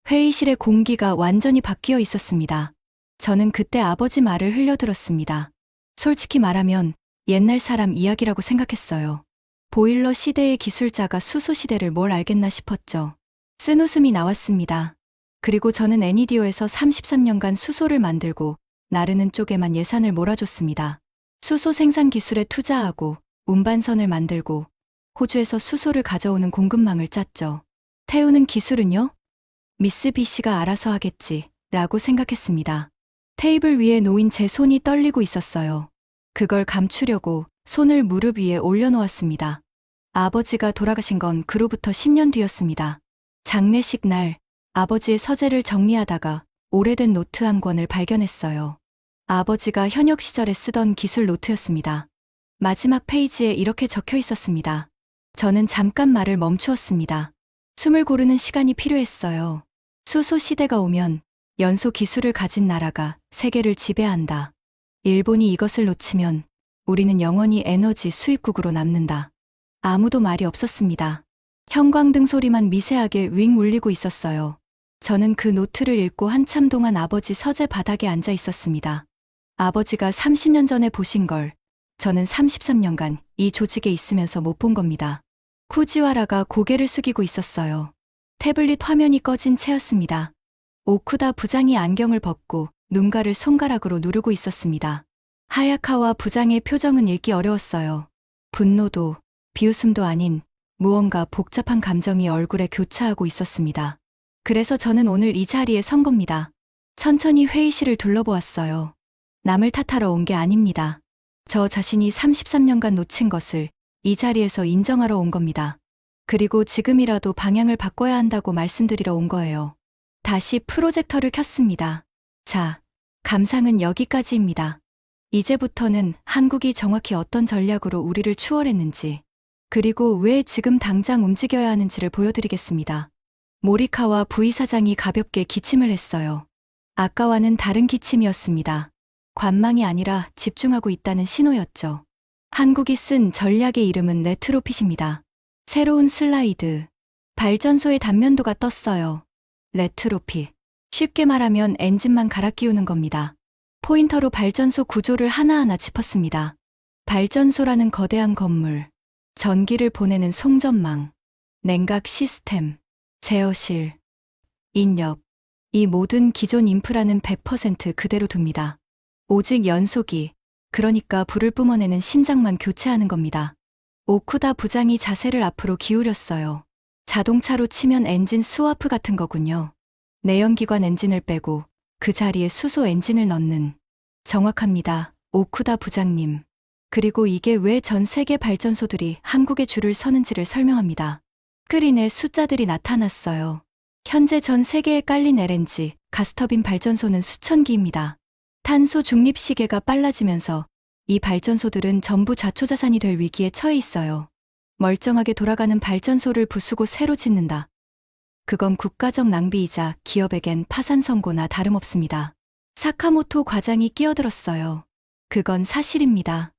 회의실의 공기가 완전히 바뀌어 있었습니다. 저는 그때 아버지 말을 흘려들었습니다. 솔직히 말하면 옛날 사람 이야기라고 생각했어요. 보일러 시대의 기술자가 수소 시대를 뭘 알겠나 싶었죠. 쓴 웃음이 나왔습니다. 그리고 저는 애니디오에서 33년간 수소를 만들고 나르는 쪽에만 예산을 몰아줬습니다. 수소 생산 기술에 투자하고 운반선을 만들고 호주에서 수소를 가져오는 공급망을 짰죠. 태우는 기술은요? 미쓰비시가 알아서 하겠지 라고 생각했습니다. 테이블 위에 놓인 제 손이 떨리고 있었어요. 그걸 감추려고 손을 무릎 위에 올려놓았습니다. 아버지가 돌아가신 건 그로부터 10년 뒤였습니다. 장례식 날 아버지의 서재를 정리하다가 오래된 노트 한 권을 발견했어요. 아버지가 현역 시절에 쓰던 기술 노트였습니다. 마지막 페이지에 이렇게 적혀 있었습니다. 저는 잠깐 말을 멈추었습니다. 숨을 고르는 시간이 필요했어요. 수소 시대가 오면 연소 기술을 가진 나라가 세계를 지배한다. 일본이 이것을 놓치면 우리는 영원히 에너지 수입국으로 남는다. 아무도 말이 없었습니다. 형광등 소리만 미세하게 윙 울리고 있었어요. 저는 그 노트를 읽고 한참 동안 아버지 서재 바닥에 앉아 있었습니다. 아버지가 30년 전에 보신 걸 저는 33년간 이 조직에 있으면서 못 본 겁니다. 쿠지와라가 고개를 숙이고 있었어요. 태블릿 화면이 꺼진 채였습니다. 오쿠다 부장이 안경을 벗고 눈가를 손가락으로 누르고 있었습니다. 하야카와 부장의 표정은 읽기 어려웠어요. 분노도 비웃음도 아닌 무언가 복잡한 감정이 얼굴에 교차하고 있었습니다. 그래서 저는 오늘 이 자리에 선 겁니다. 천천히 회의실을 둘러보았어요. 남을 탓하러 온 게 아닙니다. 저 자신이 33년간 놓친 것을 이 자리에서 인정하러 온 겁니다. 그리고 지금이라도 방향을 바꿔야 한다고 말씀드리러 온 거예요. 다시 프로젝터를 켰습니다. 자, 감상은 여기까지입니다. 이제부터는 한국이 정확히 어떤 전략으로 우리를 추월했는지, 그리고 왜 지금 당장 움직여야 하는지를 보여드리겠습니다. 모리카와 부이사장이 가볍게 기침을 했어요. 아까와는 다른 기침이었습니다. 관망이 아니라 집중하고 있다는 신호였죠. 한국이 쓴 전략의 이름은 레트로핏입니다. 새로운 슬라이드. 발전소의 단면도가 떴어요. 레트로핏. 쉽게 말하면 엔진만 갈아 끼우는 겁니다. 포인터로 발전소 구조를 하나하나 짚었습니다. 발전소라는 거대한 건물, 전기를 보내는 송전망, 냉각 시스템, 제어실, 인력, 이 모든 기존 인프라는 100% 그대로 둡니다. 오직 연소기, 그러니까 불을 뿜어내는 심장만 교체하는 겁니다. 오쿠다 부장이 자세를 앞으로 기울였어요. 자동차로 치면 엔진 스와프 같은 거군요. 내연기관 엔진을 빼고 그 자리에 수소 엔진을 넣는. 정확합니다. 오쿠다 부장님. 그리고 이게 왜 전 세계 발전소들이 한국에 줄을 서는지를 설명합니다. 스크린에 숫자들이 나타났어요. 현재 전 세계에 깔린 LNG, 가스터빈 발전소는 수천 기입니다. 탄소 중립 시계가 빨라지면서 이 발전소들은 전부 좌초자산이 될 위기에 처해 있어요. 멀쩡하게 돌아가는 발전소를 부수고 새로 짓는다. 그건 국가적 낭비이자 기업에겐 파산 선고나 다름없습니다. 사카모토 과장이 끼어들었어요. 그건 사실입니다.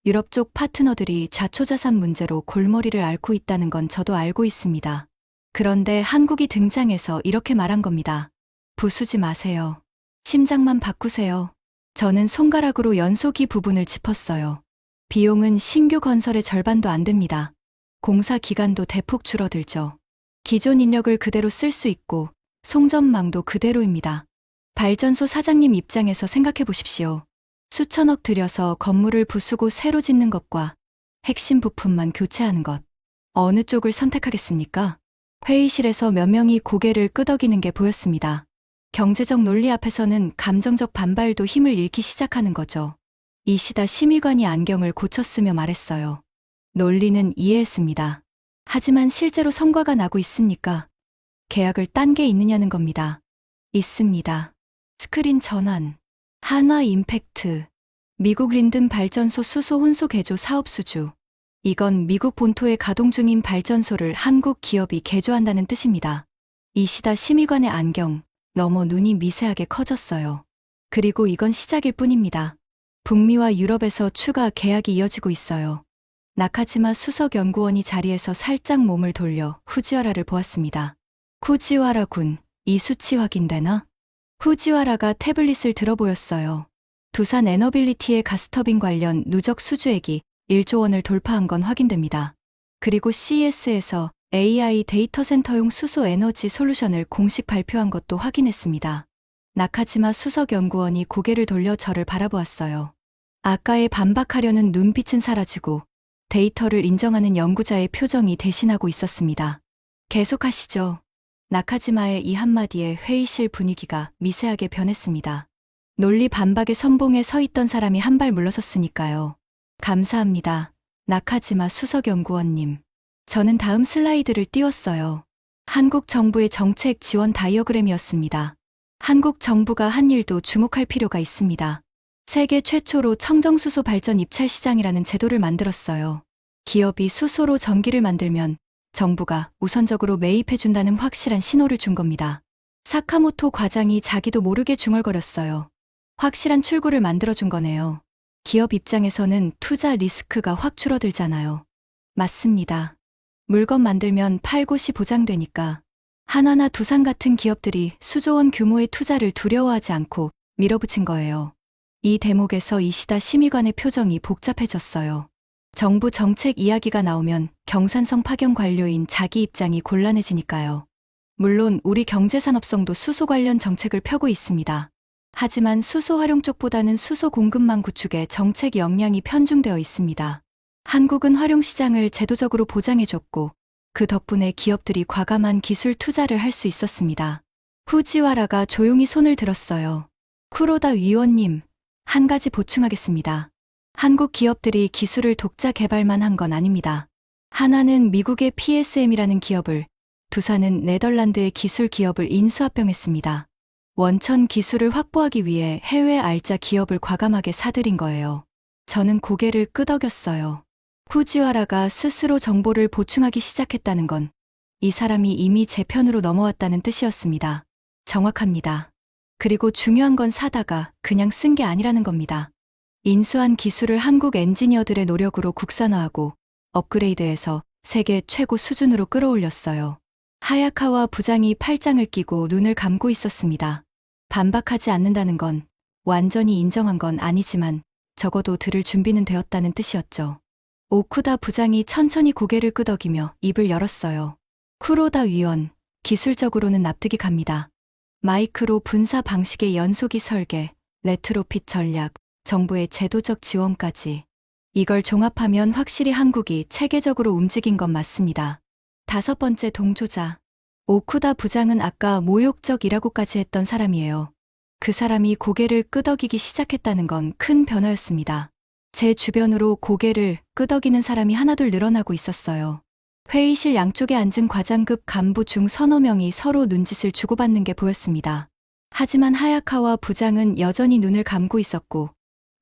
유럽 쪽 파트너들이 좌초자산 문제로 골머리를 앓고 있다는 건 저도 알고 있습니다. 그런데 한국이 등장해서 이렇게 말한 겁니다. 부수지 마세요. 심장만 바꾸세요. 저는 손가락으로 연소기 부분을 짚었어요. 비용은 신규 건설의 절반도 안 됩니다. 공사 기간도 대폭 줄어들죠. 기존 인력을 그대로 쓸 수 있고 송전망도 그대로입니다. 발전소 사장님 입장에서 생각해 보십시오. 수천억 들여서 건물을 부수고 새로 짓는 것과 핵심 부품만 교체하는 것. 어느 쪽을 선택하겠습니까? 회의실에서 몇 명이 고개를 끄덕이는 게 보였습니다. 경제적 논리 앞에서는 감정적 반발도 힘을 잃기 시작하는 거죠. 이시다 심의관이 안경을 고쳤으며 말했어요. 논리는 이해했습니다. 하지만 실제로 성과가 나고 있습니까? 계약을 딴 게 있느냐는 겁니다. 있습니다. 스크린 전환, 한화 임팩트, 미국 린든 발전소 수소 혼소 개조 사업 수주. 이건 미국 본토에 가동 중인 발전소를 한국 기업이 개조한다는 뜻입니다. 이시다 심의관의 안경, 너머 눈이 미세하게 커졌어요. 그리고 이건 시작일 뿐입니다. 북미와 유럽에서 추가 계약이 이어지고 있어요. 나카지마 수석 연구원이 자리에서 살짝 몸을 돌려 후지와라를 보았습니다. 후지와라 군, 이 수치 확인되나? 후지와라가 태블릿을 들어 보였어요. 두산 에너빌리티의 가스터빈 관련 누적 수주액이 1조 원을 돌파한 건 확인됩니다. 그리고 CES에서 AI 데이터 센터용 수소 에너지 솔루션을 공식 발표한 것도 확인했습니다. 나카지마 수석 연구원이 고개를 돌려 저를 바라보았어요. 아까의 반박하려는 눈빛은 사라지고 데이터를 인정하는 연구자의 표정이 대신하고 있었습니다. 계속하시죠. 나카지마의 이 한마디에 회의실 분위기가 미세하게 변했습니다. 논리 반박의 선봉에 서 있던 사람이 한 발 물러섰으니까요. 감사합니다. 나카지마 수석연구원님. 저는 다음 슬라이드를 띄웠어요. 한국 정부의 정책 지원 다이어그램이었습니다. 한국 정부가 한 일도 주목할 필요가 있습니다. 세계 최초로 청정수소 발전 입찰 시장이라는 제도를 만들었어요. 기업이 수소로 전기를 만들면 정부가 우선적으로 매입해준다는 확실한 신호를 준 겁니다. 사카모토 과장이 자기도 모르게 중얼거렸어요. 확실한 출구를 만들어준 거네요. 기업 입장에서는 투자 리스크가 확 줄어들잖아요. 맞습니다. 물건 만들면 팔곳이 보장되니까 한화나 두산 같은 기업들이 수조원 규모의 투자를 두려워하지 않고 밀어붙인 거예요. 이 대목에서 이시다 심의관의 표정이 복잡해졌어요. 정부 정책 이야기가 나오면 경산성 파견 관료인 자기 입장이 곤란해지니까요. 물론 우리 경제산업성도 수소 관련 정책을 펴고 있습니다. 하지만 수소 활용 쪽보다는 수소 공급망 구축에 정책 역량이 편중되어 있습니다. 한국은 활용 시장을 제도적으로 보장해줬고 그 덕분에 기업들이 과감한 기술 투자를 할 수 있었습니다. 후지와라가 조용히 손을 들었어요. 쿠로다 위원님, 한 가지 보충하겠습니다. 한국 기업들이 기술을 독자 개발만 한 건 아닙니다. 한화는 미국의 PSM이라는 기업을, 두산은 네덜란드의 기술 기업을 인수합병했습니다. 원천 기술을 확보하기 위해 해외 알짜 기업을 과감하게 사들인 거예요. 저는 고개를 끄덕였어요. 후지와라가 스스로 정보를 보충하기 시작했다는 건 이 사람이 이미 제 편으로 넘어왔다는 뜻이었습니다. 정확합니다. 그리고 중요한 건 사다가 그냥 쓴 게 아니라는 겁니다. 인수한 기술을 한국 엔지니어들의 노력으로 국산화하고 업그레이드해서 세계 최고 수준으로 끌어올렸어요. 하야카와 부장이 팔짱을 끼고 눈을 감고 있었습니다. 반박하지 않는다는 건 완전히 인정한 건 아니지만 적어도 들을 준비는 되었다는 뜻이었죠. 오쿠다 부장이 천천히 고개를 끄덕이며 입을 열었어요. 쿠로다 위원, 기술적으로는 납득이 갑니다. 마이크로 분사 방식의 연속이 설계, 레트로핏 전략, 정부의 제도적 지원까지. 이걸 종합하면 확실히 한국이 체계적으로 움직인 건 맞습니다. 5번째 동조자. 오쿠다 부장은 아까 모욕적이라고까지 했던 사람이에요. 그 사람이 고개를 끄덕이기 시작했다는 건 큰 변화였습니다. 제 주변으로 고개를 끄덕이는 사람이 하나둘 늘어나고 있었어요. 회의실 양쪽에 앉은 과장급 간부 중 서너 명이 서로 눈짓을 주고받는 게 보였습니다. 하지만 하야카와 부장은 여전히 눈을 감고 있었고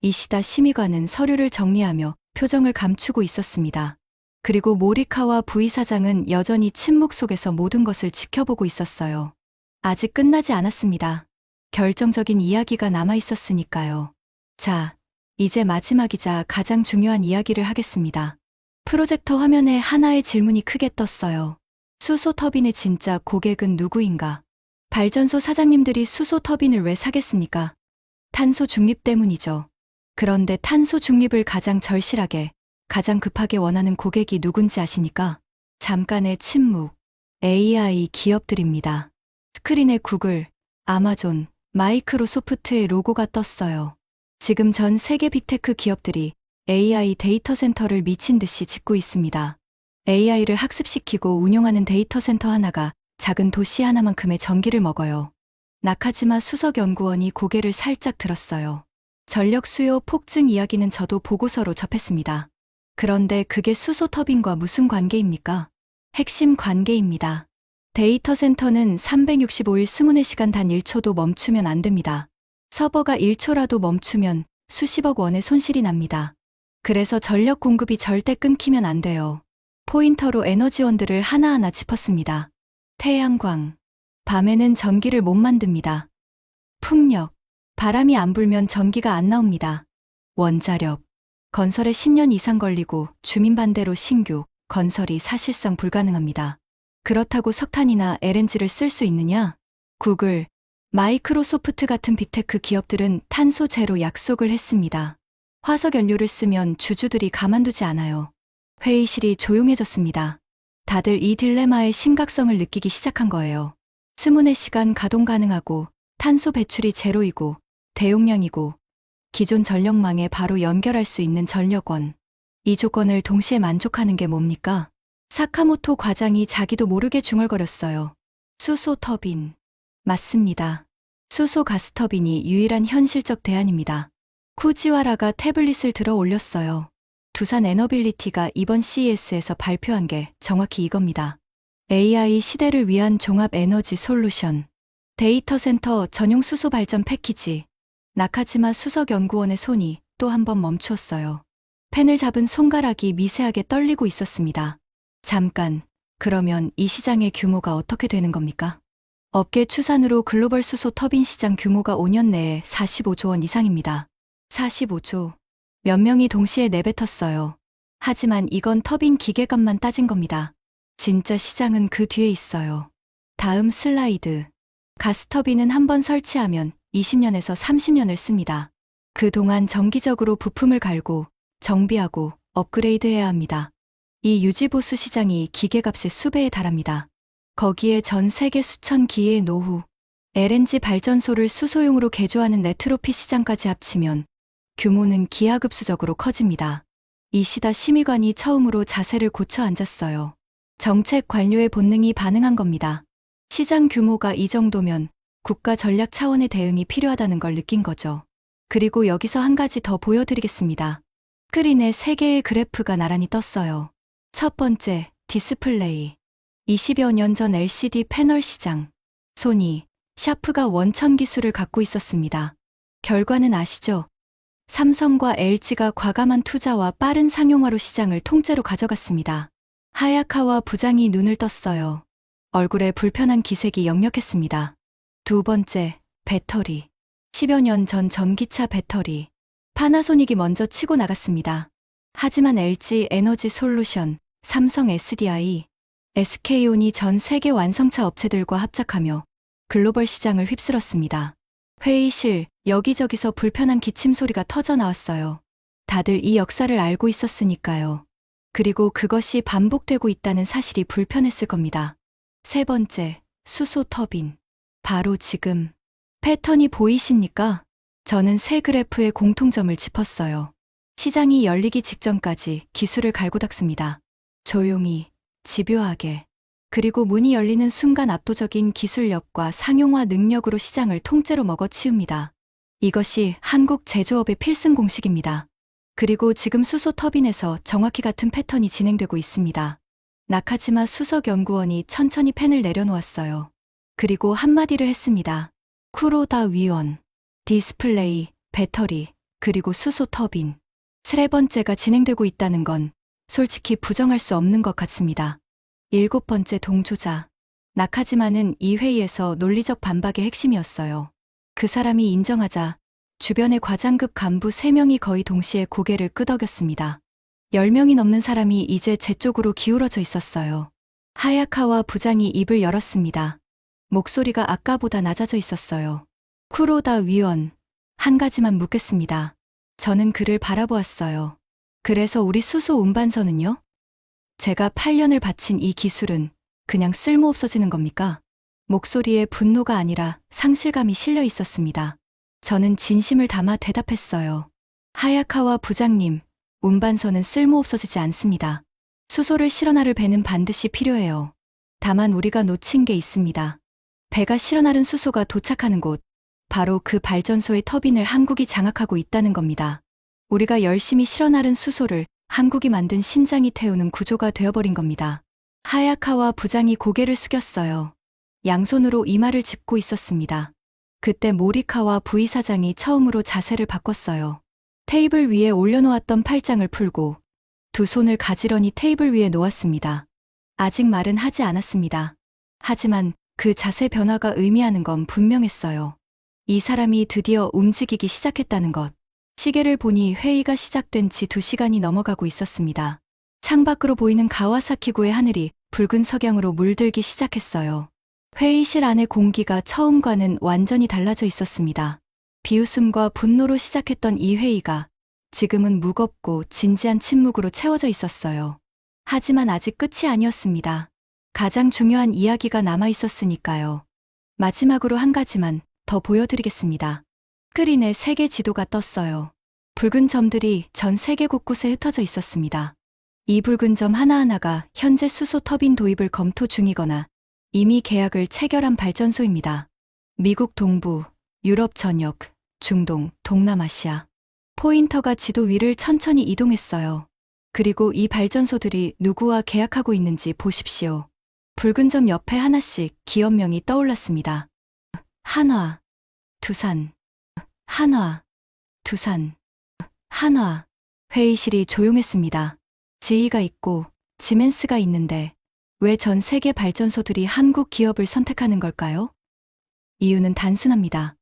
이시다 심의관은 서류를 정리하며 표정을 감추고 있었습니다. 그리고 모리카와 부이사장은 여전히 침묵 속에서 모든 것을 지켜보고 있었어요. 아직 끝나지 않았습니다. 결정적인 이야기가 남아 있었으니까요. 자, 이제 마지막이자 가장 중요한 이야기를 하겠습니다. 프로젝터 화면에 하나의 질문이 크게 떴어요. 수소 터빈의 진짜 고객은 누구인가? 발전소 사장님들이 수소 터빈을 왜 사겠습니까? 탄소 중립 때문이죠. 그런데 탄소 중립을 가장 절실하게, 가장 급하게 원하는 고객이 누군지 아십니까? 잠깐의 침묵. AI 기업들입니다. 스크린에 구글, 아마존, 마이크로소프트의 로고가 떴어요. 지금 전 세계 빅테크 기업들이 AI 데이터 센터를 미친 듯이 짓고 있습니다. AI를 학습시키고 운용하는 데이터 센터 하나가 작은 도시 하나만큼의 전기를 먹어요. 나카지마 수석 연구원이 고개를 살짝 들었어요. 전력 수요 폭증 이야기는 저도 보고서로 접했습니다. 그런데 그게 수소 터빈과 무슨 관계입니까? 핵심 관계입니다. 데이터 센터는 365일 스문의 시간 단 1초도 멈추면 안 됩니다. 서버가 1초라도 멈추면 수십억 원의 손실이 납니다. 그래서 전력 공급이 절대 끊기면 안 돼요. 포인터로 에너지원들을 하나하나 짚었습니다. 태양광. 밤에는 전기를 못 만듭니다. 풍력. 바람이 안 불면 전기가 안 나옵니다. 원자력, 건설에 10년 이상 걸리고 주민 반대로 신규, 건설이 사실상 불가능합니다. 그렇다고 석탄이나 LNG를 쓸 수 있느냐? 구글, 마이크로소프트 같은 빅테크 기업들은 탄소 제로 약속을 했습니다. 화석 연료를 쓰면 주주들이 가만두지 않아요. 회의실이 조용해졌습니다. 다들 이 딜레마의 심각성을 느끼기 시작한 거예요. 24시간 가동 가능하고 탄소 배출이 제로이고 대용량이고 기존 전력망에 바로 연결할 수 있는 전력원. 이 조건을 동시에 만족하는 게 뭡니까? 사카모토 과장이 자기도 모르게 중얼거렸어요. 수소 터빈. 맞습니다. 수소 가스터빈이 유일한 현실적 대안입니다. 쿠지와라가 태블릿을 들어 올렸어요. 두산 에너빌리티가 이번 CES에서 발표한 게 정확히 이겁니다. AI 시대를 위한 종합 에너지 솔루션. 데이터 센터 전용 수소 발전 패키지. 나카지마 수석연구원의 손이 또 한 번 멈추었어요. 펜을 잡은 손가락이 미세하게 떨리고 있었습니다. 잠깐, 그러면 이 시장의 규모가 어떻게 되는 겁니까? 업계 추산으로 글로벌 수소 터빈 시장 규모가 5년 내에 45조 원 이상입니다. 45조. 몇 명이 동시에 내뱉었어요. 하지만 이건 터빈 기계값만 따진 겁니다. 진짜 시장은 그 뒤에 있어요. 다음 슬라이드. 가스터빈은 한 번 설치하면 20년에서 30년을 씁니다. 그동안 정기적으로 부품을 갈고 정비하고 업그레이드해야 합니다. 이 유지보수 시장이 기계값의 수배에 달합니다. 거기에 전 세계 수천 기의 노후, LNG 발전소를 수소용으로 개조하는 레트로핏 시장까지 합치면 규모는 기하급수적으로 커집니다. 이시다 심의관이 처음으로 자세를 고쳐 앉았어요. 정책 관료의 본능이 반응한 겁니다. 시장 규모가 이 정도면 국가 전략 차원의 대응이 필요하다는 걸 느낀 거죠. 그리고 여기서 한 가지 더 보여드리겠습니다. 스크린에 3개의 그래프가 나란히 떴어요. 첫 번째, 디스플레이. 20여 년 전 LCD 패널 시장. 소니, 샤프가 원천 기술을 갖고 있었습니다. 결과는 아시죠? 삼성과 LG가 과감한 투자와 빠른 상용화로 시장을 통째로 가져갔습니다. 하야카와 부장이 눈을 떴어요. 얼굴에 불편한 기색이 역력했습니다. 두 번째, 배터리. 10여 년 전 전기차 배터리. 파나소닉이 먼저 치고 나갔습니다. 하지만 LG 에너지 솔루션, 삼성 SDI, SK온이 전 세계 완성차 업체들과 합작하며 글로벌 시장을 휩쓸었습니다. 회의실, 여기저기서 불편한 기침 소리가 터져 나왔어요. 다들 이 역사를 알고 있었으니까요. 그리고 그것이 반복되고 있다는 사실이 불편했을 겁니다. 세 번째, 수소 터빈. 바로 지금. 패턴이 보이십니까? 저는 세 그래프의 공통점을 짚었어요. 시장이 열리기 직전까지 기술을 갈고 닦습니다. 조용히, 집요하게. 그리고 문이 열리는 순간 압도적인 기술력과 상용화 능력으로 시장을 통째로 먹어치웁니다. 이것이 한국 제조업의 필승 공식입니다. 그리고 지금 수소 터빈에서 정확히 같은 패턴이 진행되고 있습니다. 나카지마 수석연구원이 천천히 펜을 내려놓았어요. 그리고 한마디를 했습니다. 쿠로다 위원. 디스플레이, 배터리, 그리고 수소 터빈. 세 번째가 진행되고 있다는 건 솔직히 부정할 수 없는 것 같습니다. 7번째 동조자. 나카지마는 이 회의에서 논리적 반박의 핵심이었어요. 그 사람이 인정하자 주변의 과장급 간부 3명이 거의 동시에 고개를 끄덕였습니다. 10명이 넘는 사람이 이제 제 쪽으로 기울어져 있었어요. 하야카와 부장이 입을 열었습니다. 목소리가 아까보다 낮아져 있었어요. 쿠로다 위원, 한 가지만 묻겠습니다. 저는 그를 바라보았어요. 그래서 우리 수소 운반선은요? 제가 8년을 바친 이 기술은 그냥 쓸모없어지는 겁니까? 목소리에 분노가 아니라 상실감이 실려 있었습니다. 저는 진심을 담아 대답했어요. 하야카와 부장님, 운반선은 쓸모없어지지 않습니다. 수소를 실어나를 배는 반드시 필요해요. 다만 우리가 놓친 게 있습니다. 배가 실어나른 수소가 도착하는 곳, 바로 그 발전소의 터빈을 한국이 장악하고 있다는 겁니다. 우리가 열심히 실어나른 수소를 한국이 만든 심장이 태우는 구조가 되어버린 겁니다. 하야카와 부장이 고개를 숙였어요. 양손으로 이마를 짚고 있었습니다. 그때 모리카와 부이사장이 처음으로 자세를 바꿨어요. 테이블 위에 올려놓았던 팔짱을 풀고 두 손을 가지런히 테이블 위에 놓았습니다. 아직 말은 하지 않았습니다. 하지만 그 자세 변화가 의미하는 건 분명했어요. 이 사람이 드디어 움직이기 시작했다는 것. 시계를 보니 회의가 시작된 지 2시간이 넘어가고 있었습니다. 창밖으로 보이는 가와사키구의 하늘이 붉은 석양으로 물들기 시작했어요. 회의실 안의 공기가 처음과는 완전히 달라져 있었습니다. 비웃음과 분노로 시작했던 이 회의가 지금은 무겁고 진지한 침묵으로 채워져 있었어요. 하지만 아직 끝이 아니었습니다. 가장 중요한 이야기가 남아 있었으니까요. 마지막으로 한 가지만 더 보여드리겠습니다. 스크린에 세계 지도가 떴어요. 붉은 점들이 전 세계 곳곳에 흩어져 있었습니다. 이 붉은 점 하나하나가 현재 수소 터빈 도입을 검토 중이거나 이미 계약을 체결한 발전소입니다. 미국 동부, 유럽 전역, 중동, 동남아시아. 포인터가 지도 위를 천천히 이동했어요. 그리고 이 발전소들이 누구와 계약하고 있는지 보십시오. 붉은 점 옆에 하나씩 기업명이 떠올랐습니다. 한화, 두산, 한화, 두산, 한화. 회의실이 조용했습니다. 지희가 있고 지멘스가 있는데 왜 전 세계 발전소들이 한국 기업을 선택하는 걸까요? 이유는 단순합니다.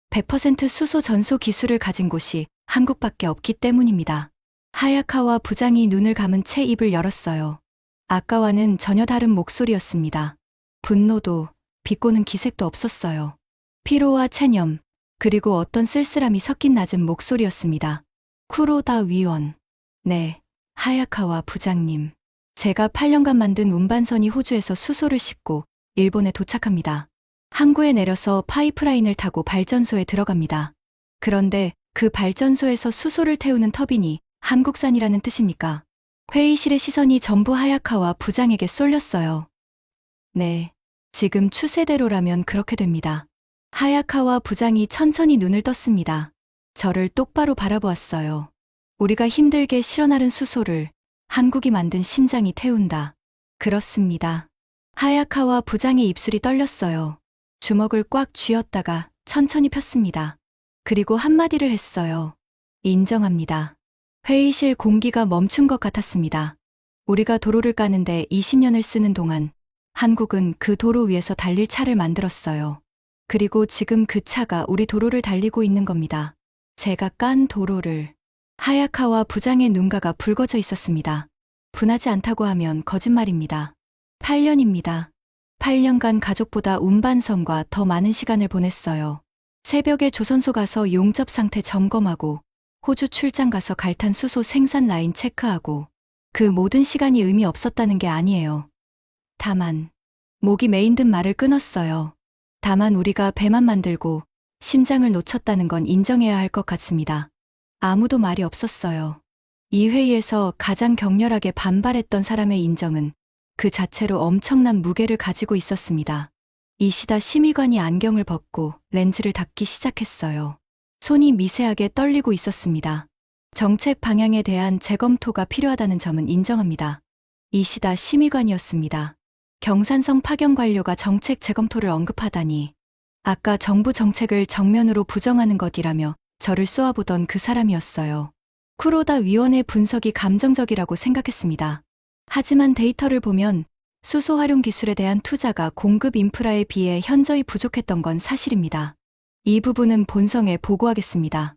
100% 수소 전소 기술을 가진 곳이 한국밖에 없기 때문입니다. 하야카와 부장이 눈을 감은 채 입을 열었어요. 아까와는 전혀 다른 목소리였습니다. 분노도 비꼬는 기색도 없었어요. 피로와 체념, 그리고 어떤 쓸쓸함이 섞인 낮은 목소리였습니다. 쿠로다 위원. 네, 하야카와 부장님. 제가 8년간 만든 운반선이 호주에서 수소를 싣고 일본에 도착합니다. 항구에 내려서 파이프라인을 타고 발전소에 들어갑니다. 그런데 그 발전소에서 수소를 태우는 터빈이 한국산이라는 뜻입니까? 회의실의 시선이 전부 하야카와 부장에게 쏠렸어요. 네, 지금 추세대로라면 그렇게 됩니다. 하야카와 부장이 천천히 눈을 떴습니다. 저를 똑바로 바라보았어요. 우리가 힘들게 실어나른 수소를 한국이 만든 심장이 태운다. 그렇습니다. 하야카와 부장의 입술이 떨렸어요. 주먹을 꽉 쥐었다가 천천히 폈습니다. 그리고 한마디를 했어요. 인정합니다. 회의실 공기가 멈춘 것 같았습니다. 우리가 도로를 까는데 20년을 쓰는 동안 한국은 그 도로 위에서 달릴 차를 만들었어요. 그리고 지금 그 차가 우리 도로를 달리고 있는 겁니다. 제가 깐 도로를. 하야카와 부장의 눈가가 붉어져 있었습니다. 분하지 않다고 하면 거짓말입니다. 8년입니다. 8년간 가족보다 운반선과 더 많은 시간을 보냈어요. 새벽에 조선소 가서 용접 상태 점검하고 호주 출장 가서 갈탄 수소 생산 라인 체크하고 그 모든 시간이 의미 없었다는 게 아니에요. 다만 목이 메인 듯 말을 끊었어요. 다만 우리가 배만 만들고 심장을 놓쳤다는 건 인정해야 할 것 같습니다. 아무도 말이 없었어요. 이 회의에서 가장 격렬하게 반발했던 사람의 인정은 그 자체로 엄청난 무게를 가지고 있었습니다. 이시다 심의관이 안경을 벗고 렌즈를 닦기 시작했어요. 손이 미세하게 떨리고 있었습니다. 정책 방향에 대한 재검토가 필요하다는 점은 인정합니다. 이시다 심의관이었습니다. 경산성 파견 관료가 정책 재검토를 언급하다니. 아까 정부 정책을 정면으로 부정하는 것이라며 저를 쏘아보던 그 사람이었어요. 쿠로다 위원의 분석이 감정적이라고 생각했습니다. 하지만 데이터를 보면 수소 활용 기술에 대한 투자가 공급 인프라에 비해 현저히 부족했던 건 사실입니다. 이 부분은 본성에 보고하겠습니다.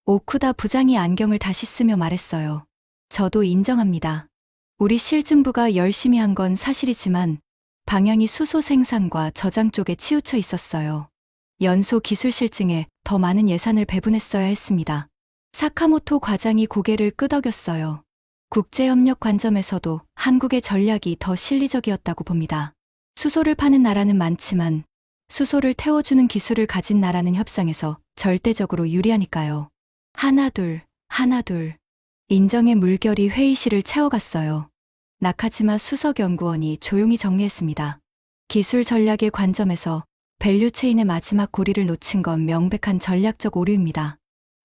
오쿠다 부장이 안경을 다시 쓰며 말했어요. 저도 인정합니다. 우리 실증부가 열심히 한 건 사실이지만 방향이 수소 생산과 저장 쪽에 치우쳐 있었어요. 연소 기술 실증에 더 많은 예산을 배분했어야 했습니다. 사카모토 과장이 고개를 끄덕였어요. 국제협력 관점에서도 한국의 전략이 더 실리적이었다고 봅니다. 수소를 파는 나라는 많지만 수소를 태워주는 기술을 가진 나라는 협상에서 절대적으로 유리하니까요. 하나둘. 인정의 물결이 회의실을 채워갔어요. 나카지마 수석연구원이 조용히 정리했습니다. 기술 전략의 관점에서 밸류체인의 마지막 고리를 놓친 건 명백한 전략적 오류입니다.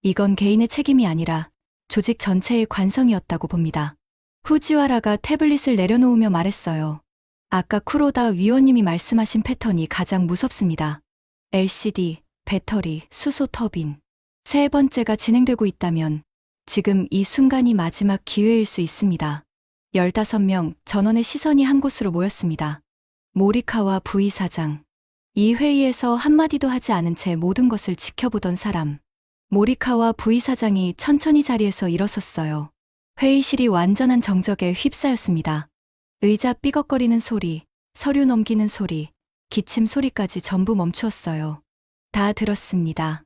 이건 개인의 책임이 아니라 조직 전체의 관성이었다고 봅니다. 후지와라가 태블릿을 내려놓으며 말했어요. 아까 쿠로다 위원님이 말씀하신 패턴이 가장 무섭습니다. LCD, 배터리, 수소 터빈. 세 번째가 진행되고 있다면 지금 이 순간이 마지막 기회일 수 있습니다. 15명 전원의 시선이 한 곳으로 모였습니다. 모리카와 부이사장. 이 회의에서 한마디도 하지 않은 채 모든 것을 지켜보던 사람. 모리카와 부이사장이 천천히 자리에서 일어섰어요. 회의실이 완전한 정적에 휩싸였습니다. 의자 삐걱거리는 소리, 서류 넘기는 소리, 기침 소리까지 전부 멈추었어요. 다 들었습니다.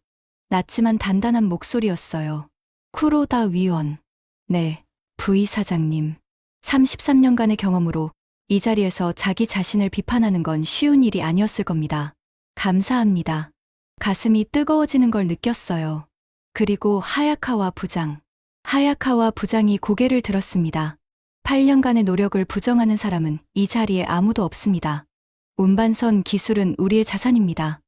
낮지만 단단한 목소리였어요. 쿠로다 위원. 네, 부이사장님. 33년간의 경험으로 이 자리에서 자기 자신을 비판하는 건 쉬운 일이 아니었을 겁니다. 감사합니다. 가슴이 뜨거워지는 걸 느꼈어요. 그리고 하야카와 부장. 하야카와 부장이 고개를 들었습니다. 8년간의 노력을 부정하는 사람은 이 자리에 아무도 없습니다. 운반선 기술은 우리의 자산입니다.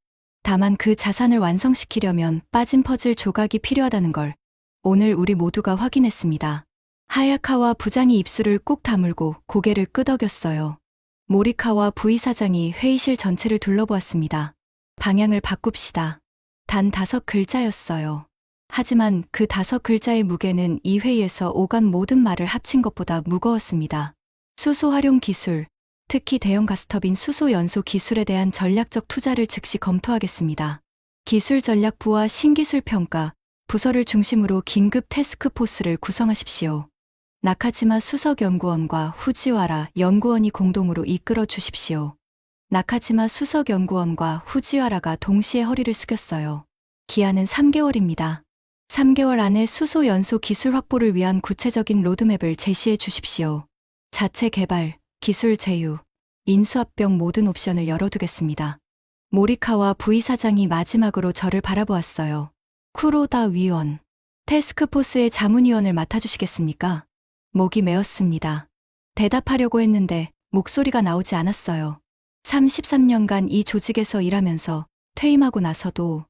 다만 그 자산을 완성시키려면 빠진 퍼즐 조각이 필요하다는 걸 오늘 우리 모두가 확인했습니다. 하야카와 부장이 입술을 꾹 다물고 고개를 끄덕였어요. 모리카와 부이사장이 회의실 전체를 둘러보았습니다. 방향을 바꿉시다. 단 5글자였어요. 하지만 그 5글자의 무게는 이 회의에서 오간 모든 말을 합친 것보다 무거웠습니다. 수소 활용 기술, 특히 대형 가스터빈 수소 연소 기술에 대한 전략적 투자를 즉시 검토하겠습니다. 기술 전략부와 신기술 평가, 부서를 중심으로 긴급 태스크포스를 구성하십시오. 나카지마 수석연구원과 후지와라 연구원이 공동으로 이끌어 주십시오. 나카지마 수석연구원과 후지와라가 동시에 허리를 숙였어요. 기한은 3개월입니다. 3개월 안에 수소 연소 기술 확보를 위한 구체적인 로드맵을 제시해 주십시오. 자체 개발, 기술 제휴, 인수합병 모든 옵션을 열어두겠습니다. 모리카와 부이사장이 마지막으로 저를 바라보았어요. 쿠로다 위원, 태스크포스의 자문위원을 맡아주시겠습니까? 목이 메었습니다. 대답하려고 했는데 목소리가 나오지 않았어요. 33년간 이 조직에서 일하면서 퇴임하고 나서도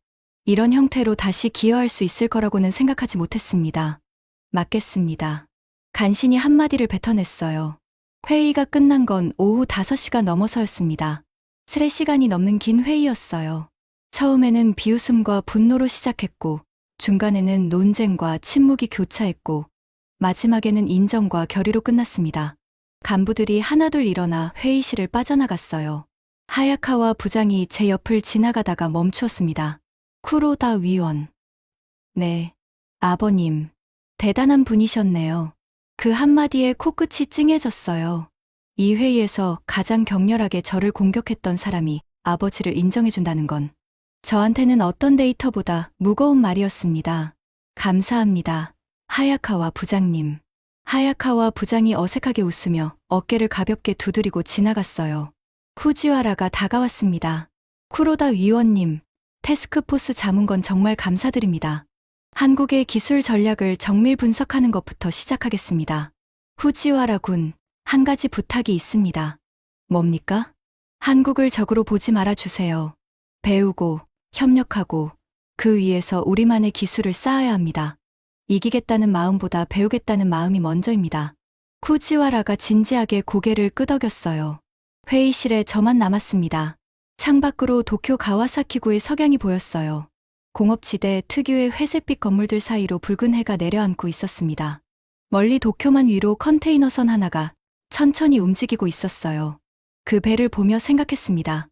이런 형태로 다시 기여할 수 있을 거라고는 생각하지 못했습니다. 맡겠습니다. 간신히 한마디를 뱉어냈어요. 회의가 끝난 건 오후 5시가 넘어서였습니다. 3시간이 넘는 긴 회의였어요. 처음에는 비웃음과 분노로 시작했고, 중간에는 논쟁과 침묵이 교차했고, 마지막에는 인정과 결의로 끝났습니다. 간부들이 하나둘 일어나 회의실을 빠져나갔어요. 하야카와 부장이 제 옆을 지나가다가 멈추었습니다. 쿠로다 위원. 네, 아버님. 대단한 분이셨네요. 그 한마디에 코끝이 찡해졌어요. 이 회의에서 가장 격렬하게 저를 공격했던 사람이 아버지를 인정해준다는 건 저한테는 어떤 데이터보다 무거운 말이었습니다. 감사합니다. 하야카와 부장님. 하야카와 부장이 어색하게 웃으며 어깨를 가볍게 두드리고 지나갔어요. 후지와라가 다가왔습니다. 쿠로다 위원님, 태스크포스 자문건 정말 감사드립니다. 한국의 기술 전략을 정밀 분석하는 것부터 시작하겠습니다. 후지와라 군, 한 가지 부탁이 있습니다. 뭡니까? 한국을 적으로 보지 말아주세요. 배우고, 협력하고, 그 위에서 우리만의 기술을 쌓아야 합니다. 이기겠다는 마음보다 배우겠다는 마음이 먼저입니다. 후지와라가 진지하게 고개를 끄덕였어요. 회의실에 저만 남았습니다. 창밖으로 도쿄 가와사키구의 석양이 보였어요. 공업지대 특유의 회색빛 건물들 사이로 붉은 해가 내려앉고 있었습니다. 멀리 도쿄만 위로 컨테이너선 하나가 천천히 움직이고 있었어요. 그 배를 보며 생각했습니다.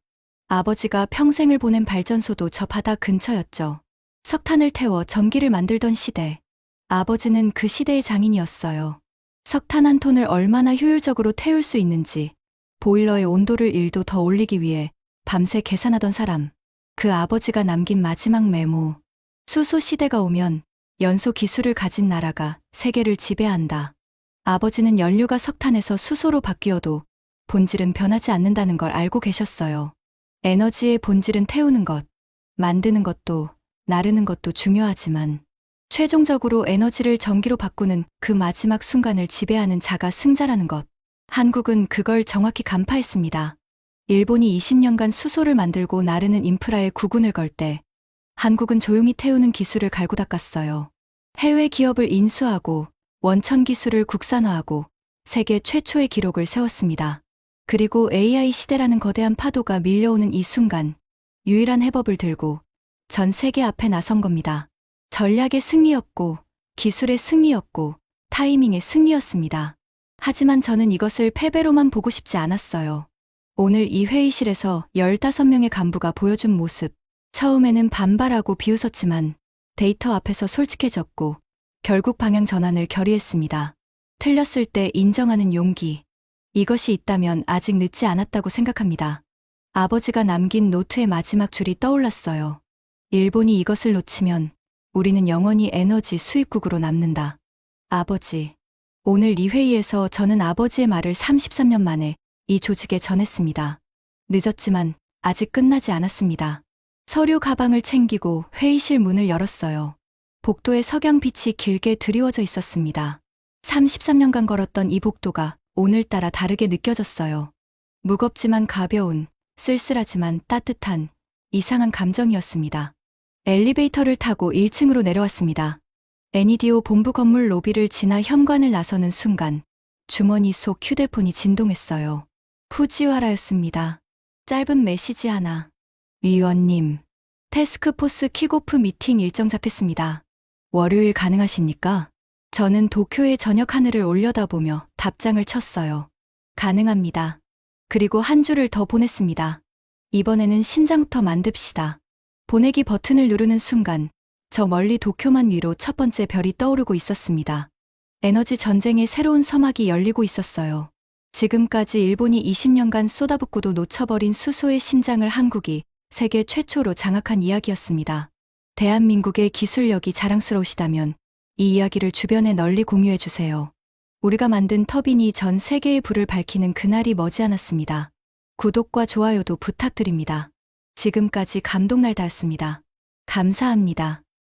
아버지가 평생을 보낸 발전소도 저 바다 근처였죠. 석탄을 태워 전기를 만들던 시대. 아버지는 그 시대의 장인이었어요. 석탄 한 톤을 얼마나 효율적으로 태울 수 있는지, 보일러의 온도를 1도 더 올리기 위해 밤새 계산하던 사람. 그 아버지가 남긴 마지막 메모. 수소 시대가 오면 연소 기술을 가진 나라가 세계를 지배한다. 아버지는 연료가 석탄에서 수소로 바뀌어도 본질은 변하지 않는다는 걸 알고 계셨어요. 에너지의 본질은 태우는 것, 만드는 것도, 나르는 것도 중요하지만 최종적으로 에너지를 전기로 바꾸는 그 마지막 순간을 지배하는 자가 승자라는 것. 한국은 그걸 정확히 간파했습니다. 일본이 20년간 수소를 만들고 나르는 인프라에 구군을 걸 때 한국은 조용히 태우는 기술을 갈고 닦았어요. 해외 기업을 인수하고 원천 기술을 국산화하고 세계 최초의 기록을 세웠습니다. 그리고 AI 시대라는 거대한 파도가 밀려오는 이 순간 유일한 해법을 들고 전 세계 앞에 나선 겁니다. 전략의 승리였고 기술의 승리였고 타이밍의 승리였습니다. 하지만 저는 이것을 패배로만 보고 싶지 않았어요. 오늘 이 회의실에서 15명의 간부가 보여준 모습. 처음에는 반발하고 비웃었지만 데이터 앞에서 솔직해졌고 결국 방향 전환을 결의했습니다. 틀렸을 때 인정하는 용기. 이것이 있다면 아직 늦지 않았다고 생각합니다. 아버지가 남긴 노트의 마지막 줄이 떠올랐어요. 일본이 이것을 놓치면 우리는 영원히 에너지 수입국으로 남는다. 아버지. 오늘 이 회의에서 저는 아버지의 말을 33년 만에 이 조직에 전했습니다. 늦었지만 아직 끝나지 않았습니다. 서류 가방을 챙기고 회의실 문을 열었어요. 복도에 석양빛이 길게 드리워져 있었습니다. 33년간 걸었던 이 복도가 오늘따라 다르게 느껴졌어요. 무겁지만 가벼운, 쓸쓸하지만 따뜻한, 이상한 감정이었습니다. 엘리베이터를 타고 1층으로 내려왔습니다. 애니디오 본부 건물 로비를 지나 현관을 나서는 순간 주머니 속 휴대폰이 진동했어요. 후지와라였습니다. 짧은 메시지 하나. 위원님, 태스크포스 킥오프 미팅 일정 잡혔습니다. 월요일 가능하십니까? 저는 도쿄의 저녁 하늘을 올려다보며 답장을 쳤어요. 가능합니다. 그리고 한 줄을 더 보냈습니다. 이번에는 심장부터 만듭시다. 보내기 버튼을 누르는 순간 저 멀리 도쿄만 위로 첫 번째 별이 떠오르고 있었습니다. 에너지 전쟁의 새로운 서막이 열리고 있었어요. 지금까지 일본이 20년간 쏟아붓고도 놓쳐버린 수소의 심장을 한국이 세계 최초로 장악한 이야기였습니다. 대한민국의 기술력이 자랑스러우시다면 이 이야기를 주변에 널리 공유해주세요. 우리가 만든 터빈이 전 세계의 불을 밝히는 그날이 머지않았습니다. 구독과 좋아요도 부탁드립니다. 지금까지 감독날다였습니다. 감사합니다.